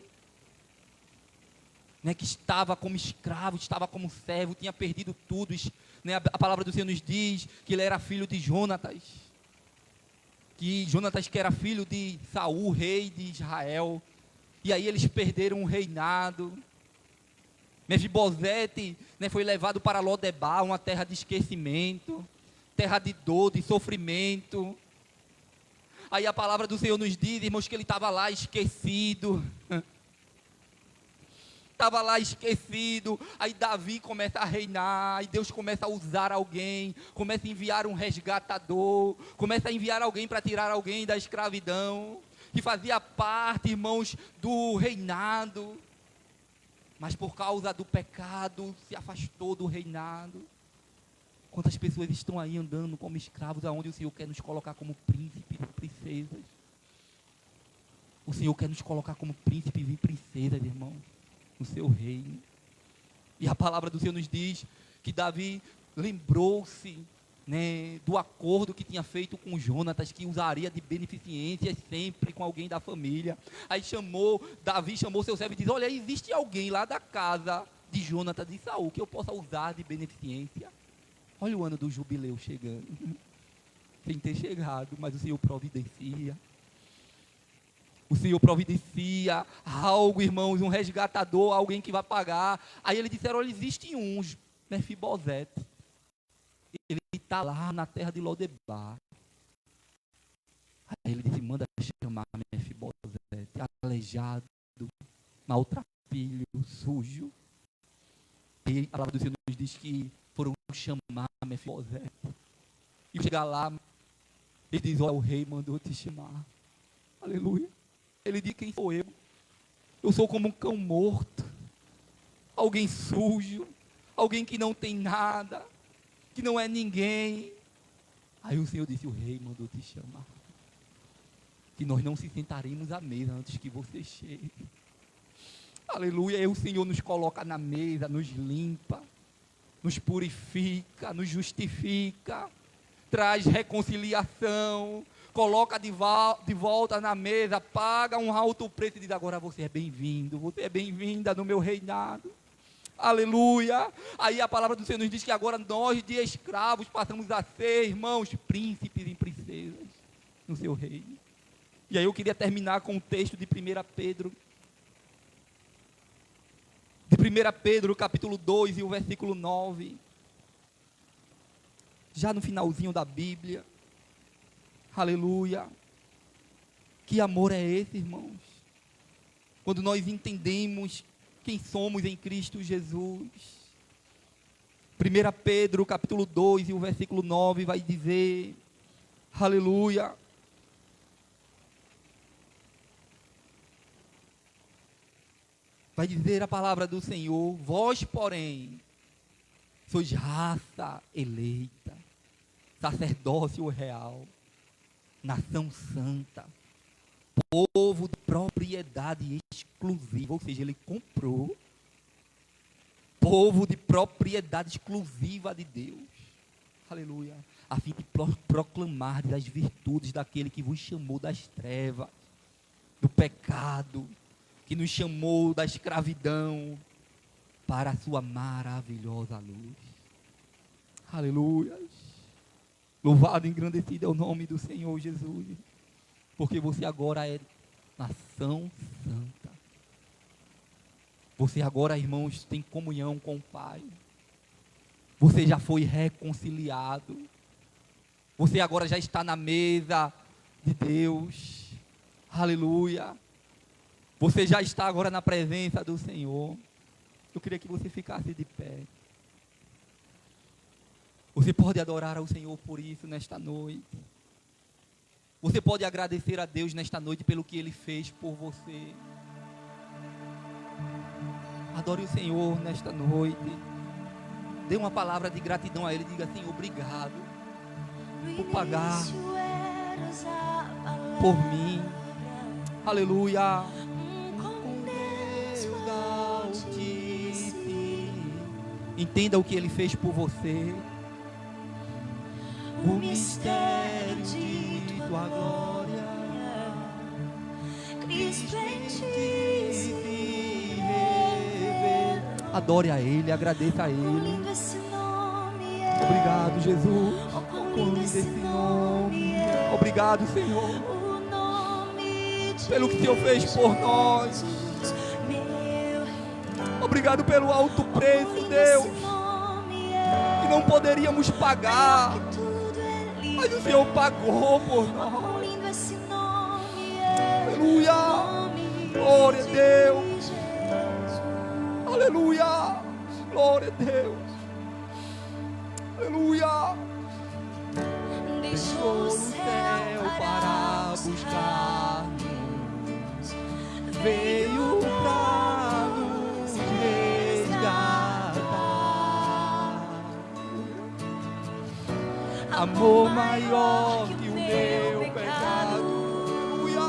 Né, que estava como escravo, estava como servo, tinha perdido tudo, né, a palavra do Senhor nos diz que ele era filho de Jonatas, que era filho de Saul, rei de Israel, e aí eles perderam o reinado. Mefibosete, né, foi levado para Lodebar, uma terra de esquecimento, terra de dor, de sofrimento. Aí a palavra do Senhor nos diz, irmãos, que ele estava lá esquecido. Estava lá esquecido. Aí Davi começa a reinar. Aí Deus começa a usar alguém. Começa a enviar um resgatador. Começa a enviar alguém para tirar alguém da escravidão. Que fazia parte, irmãos, do reinado. Mas por causa do pecado, se afastou do reinado. Quantas pessoas estão aí andando como escravos, aonde o Senhor quer nos colocar como príncipes e princesas. O Senhor quer nos colocar como príncipes e princesas, irmãos, no seu reino. E a palavra do Senhor nos diz que Davi lembrou-se, né, do acordo que tinha feito com Jonatas, que usaria de beneficências sempre com alguém da família. Aí Davi chamou seu servo e disse: olha, existe alguém lá da casa de Jonatas de Saul que eu possa usar de beneficência? Olha o ano do jubileu chegando, sem ter chegado, mas o Senhor providencia. O Senhor providencia algo, irmãos, um resgatador, alguém que vai pagar. Aí eles disseram: olha, existe um, Mefibosete. Ele está lá na terra de Lodebar. Aí ele disse: manda chamar Mefibosete, aleijado, maltrapilho, sujo. E a palavra do Senhor nos diz que foram chamar Mefibosete. E chegar lá, ele diz: olha, o rei mandou te chamar. Aleluia. Ele diz: quem sou eu? Eu sou como um cão morto, alguém sujo, alguém que não tem nada, que não é ninguém. Aí o Senhor disse: o rei mandou te chamar, que nós não se sentaremos à mesa antes que você chegue. Aleluia. E o Senhor nos coloca na mesa, nos limpa, nos purifica, nos justifica, traz reconciliação, coloca de volta na mesa, paga um alto preço e diz: agora você é bem-vindo, você é bem-vinda no meu reinado. Aleluia. Aí a palavra do Senhor nos diz que agora nós de escravos passamos a ser, irmãos, príncipes e princesas no seu reino. E aí eu queria terminar com o texto de 1 Pedro. De 1 Pedro, capítulo 2 e o versículo 9. Já no finalzinho da Bíblia. Aleluia. Que amor é esse, irmãos? Quando nós entendemos quem somos em Cristo Jesus. 1 Pedro, capítulo 2 e o versículo 9 vai dizer: aleluia. Vai dizer a palavra do Senhor: vós, porém, sois raça eleita, sacerdócio real, nação santa, povo de propriedade exclusiva. Ou seja, ele comprou povo de propriedade exclusiva de Deus. aleluia, a fim de proclamar as virtudes daquele que vos chamou das trevas, do pecado, que nos chamou da escravidão para a sua maravilhosa luz. Aleluia. Louvado e engrandecido é o nome do Senhor Jesus, porque você agora é nação santa. Você agora, irmãos, tem comunhão com o Pai. Você já foi reconciliado. Você agora já está na mesa de Deus. Aleluia. Você já está agora na presença do Senhor. Eu queria que você ficasse de pé. Você pode adorar ao Senhor por isso nesta noite. Você pode agradecer a Deus nesta noite pelo que Ele fez por você. Adore o Senhor nesta noite. Dê uma palavra de gratidão a Ele. Diga assim: obrigado por pagar por mim. Aleluia. Entenda o que Ele fez por você. O mistério de tua glória, Cristo em ti se revela. Adore a Ele, agradeça a Ele. Obrigado, Jesus. Quão lindo esse nome. Obrigado, Senhor, pelo que o Senhor fez por nós. Obrigado pelo alto preço, Deus, que não poderíamos pagar, mas o Senhor pagou por nós. Aleluia. Glória a Deus. Aleluia. Glória a Deus. Aleluia. Deixou o céu para buscar-nos, veio para nos resgatar. Amor maior que o meu pecado. Aleluia.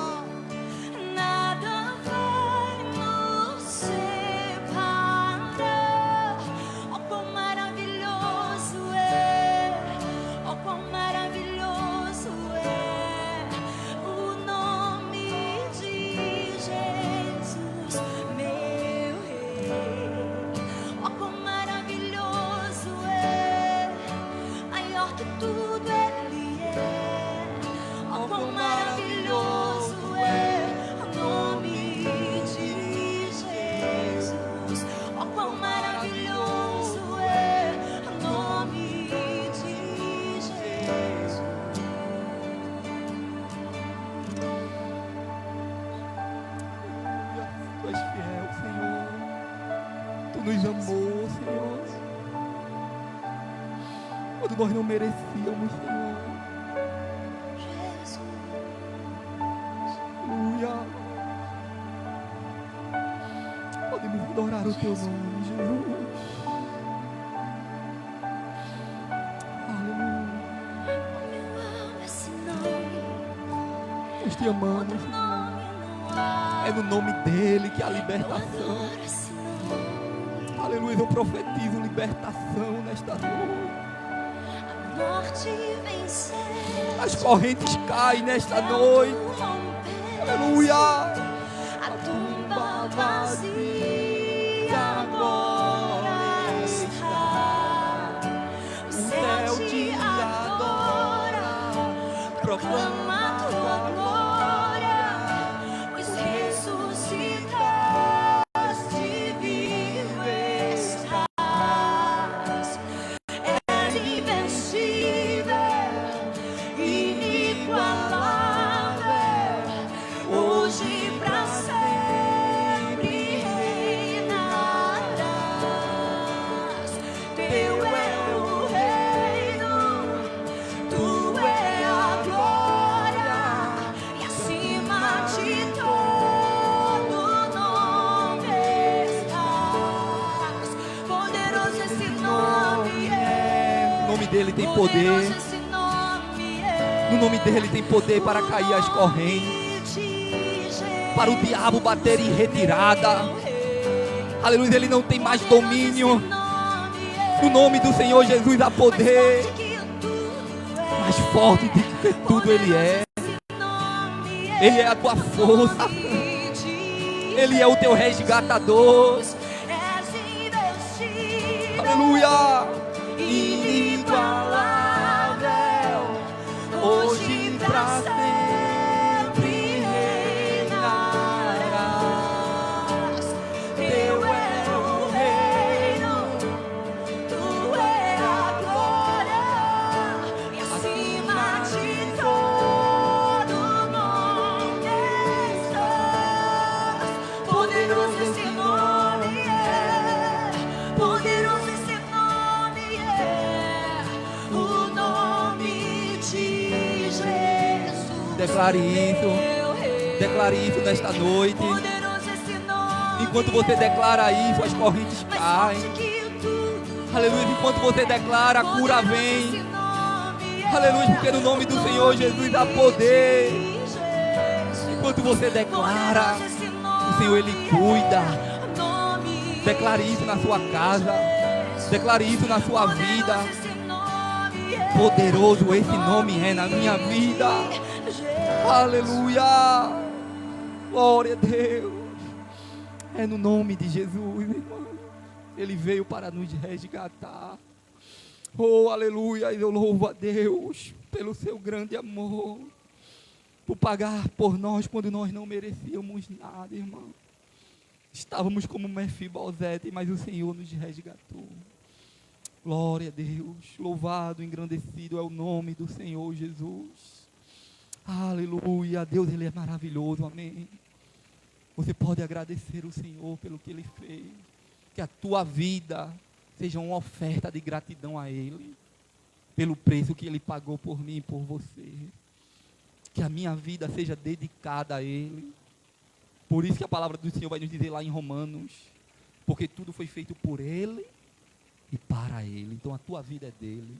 Nada vai nos separar. Oh, quão maravilhoso é, oh, quão maravilhoso é o nome de Jesus, meu Rei. Oh, quão maravilhoso é, maior que tudo Ele é. Oh, quão maravilhoso é o nome de Jesus. Oh, quão maravilhoso é o nome de Jesus. Tu és fiel, Senhor. Tu nos amou, Senhor, quando nós não merecíamos, Senhor. Jesus. Aleluia. Podemos adorar o Teu nome, Jesus. Aleluia. Eu amo esse nome. Nós te amamos, Outro Senhor. nome não há. É no nome dEle que há Eu libertação. adoro esse nome. Aleluia. Eu profetizo libertação nesta noite. A morte venceu. As correntes caem nesta noite. Aleluia. A tumba vazia agora está. O céu te adora, proclama tua glória, pois ressuscitaste, vivo estás. És invencível, inigualável, hoje pra sempre reinarás. Teu é o reino, tu é a glória, e acima de todo nome estás. Poderoso esse nome é. O nome dEle tem Poderoso poder. esse nome é. No nome dEle tem poder para cair as correntes, para o diabo bater em retirada. Aleluia, ele não tem mais domínio. No nome do Senhor Jesus há poder. mais forte do que tudo Ele é. Ele é a tua força. Ele é o teu resgatador. Aleluia. Inigualável, hoje pra sempre reinarás. Teu é o reino, Tu é a glória, e acima de todo nome estás. Poderoso esse nome é, poderoso esse nome é, o nome de Jesus. Declare isso. Meu rei. Declare isso nesta noite. Poderoso esse nome Enquanto você declara isso, as correntes mais caem. forte que tudo. Aleluia. Enquanto você declara, a cura vem. Aleluia, porque no nome do Senhor Jesus há poder. Enquanto você declara, o Senhor Ele cuida. Declare isso na sua casa. Declare isso na sua vida. Poderoso esse nome é na minha vida. Aleluia. Glória a Deus. É no nome de Jesus, irmão. Ele veio para nos resgatar. Oh, aleluia. Eu louvo a Deus pelo seu grande amor. Por pagar por nós quando nós não merecíamos nada, irmão. Estávamos como Mefibosete, mas o Senhor nos resgatou. Glória a Deus. Louvado, engrandecido é o nome do Senhor Jesus. Aleluia. Deus, Ele é maravilhoso. Amém. Você pode agradecer o Senhor pelo que Ele fez. Que a tua vida seja uma oferta de gratidão a Ele. Pelo preço que Ele pagou por mim e por você. Que a minha vida seja dedicada a Ele. Por isso que a palavra do Senhor vai nos dizer lá em Romanos. Porque tudo foi feito por Ele e para Ele. Então a tua vida é dele.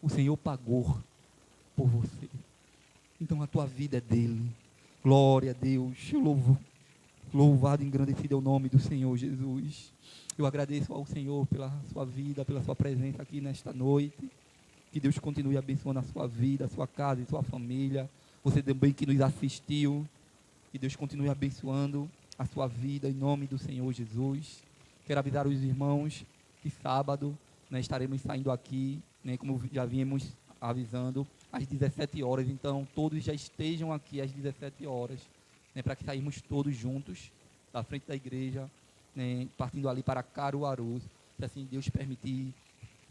O Senhor pagou por você. Então a tua vida é dele. Glória a Deus. Louvado e engrandecido é o nome do Senhor Jesus. Eu agradeço ao Senhor pela sua vida, pela sua presença aqui nesta noite. Que Deus continue abençoando a sua vida, a sua casa e sua família. Você também que nos assistiu. Que Deus continue abençoando a sua vida em nome do Senhor Jesus. Quero avisar os irmãos que sábado, né, estaremos saindo aqui, né, como já vínhamos avisando, às 17 horas. Então, todos já estejam aqui às 17 horas, né, para que saímos todos juntos da frente da igreja, né, partindo ali para Caruaru. Se assim Deus permitir,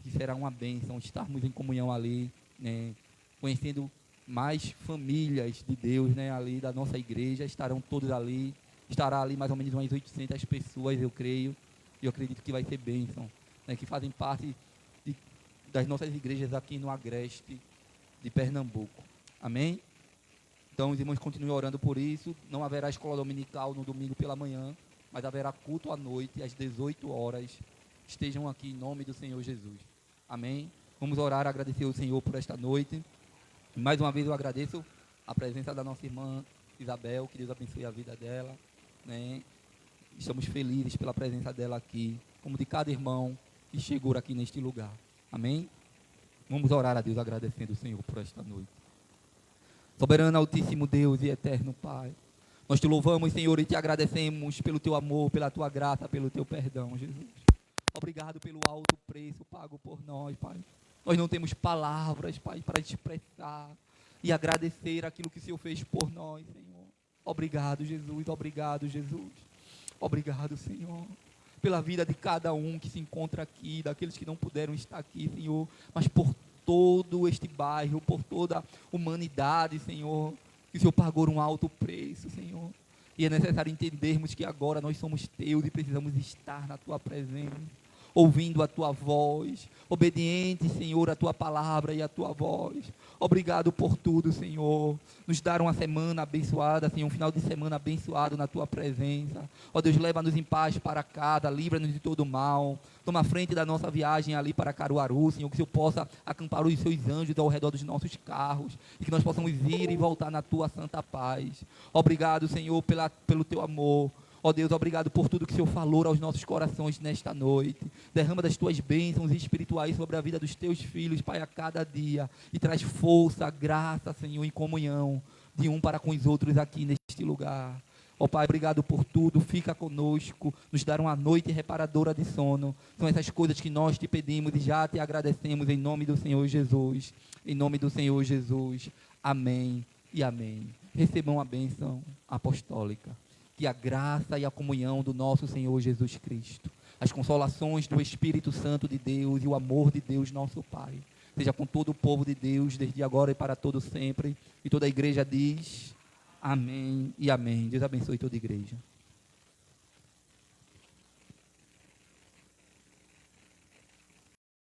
que será uma bênção estarmos em comunhão ali, né, conhecendo mais famílias de Deus, né, ali da nossa igreja. Estarão todos ali. Estará ali mais ou menos umas 800 pessoas, eu creio. E eu acredito que vai ser bênção, né, que fazem parte das nossas igrejas aqui no Agreste de Pernambuco. Amém? Então, os irmãos continuem orando por isso. Não haverá escola dominical no domingo pela manhã, mas haverá culto à noite, às 18 horas. Estejam aqui em nome do Senhor Jesus. Amém? Vamos orar, agradecer ao Senhor por esta noite. Mais uma vez eu agradeço a presença da nossa irmã Isabel, que Deus abençoe a vida dela, né? Estamos felizes pela presença dela aqui, como de cada irmão que chegou aqui neste lugar. Amém? Vamos orar a Deus agradecendo o Senhor por esta noite. Soberano, altíssimo Deus e eterno Pai, nós te louvamos, Senhor, e te agradecemos pelo teu amor, pela tua graça, pelo teu perdão, Jesus. Obrigado pelo alto preço pago por nós, Pai. Nós não temos palavras, Pai, para expressar e agradecer aquilo que o Senhor fez por nós, Senhor. Obrigado, Jesus. Obrigado, Jesus. Obrigado, Senhor, pela vida de cada um que se encontra aqui, daqueles que não puderam estar aqui, Senhor, mas por todo este bairro, por toda a humanidade, Senhor, que o Senhor pagou um alto preço, Senhor. E é necessário entendermos que agora nós somos teus e precisamos estar na tua presença, ouvindo a tua voz, obediente, Senhor, à tua palavra e à tua voz. Obrigado por tudo, Senhor. Nos dar uma semana abençoada, Senhor, um final de semana abençoado na tua presença. Ó Deus, leva-nos em paz para casa, livra-nos de todo mal. Toma a frente da nossa viagem ali para Caruaru, Senhor, que o Senhor possa acampar os seus anjos ao redor dos nossos carros e que nós possamos ir e voltar na tua santa paz. Obrigado, Senhor, pelo teu amor. Ó Deus, obrigado por tudo que o Senhor falou aos nossos corações nesta noite. Derrama das tuas bênçãos espirituais sobre a vida dos teus filhos, Pai, a cada dia. E traz força, graça, Senhor, em comunhão de um para com os outros aqui neste lugar. Ó Pai, obrigado por tudo. Fica conosco, nos dar uma noite reparadora de sono. São essas coisas que nós te pedimos e já te agradecemos em nome do Senhor Jesus. Em nome do Senhor Jesus. Amém e amém. Recebam a bênção apostólica. Que a graça e a comunhão do nosso Senhor Jesus Cristo, as consolações do Espírito Santo de Deus e o amor de Deus nosso Pai, seja com todo o povo de Deus, desde agora e para todo sempre. E toda a igreja diz amém e amém. Deus abençoe toda a igreja.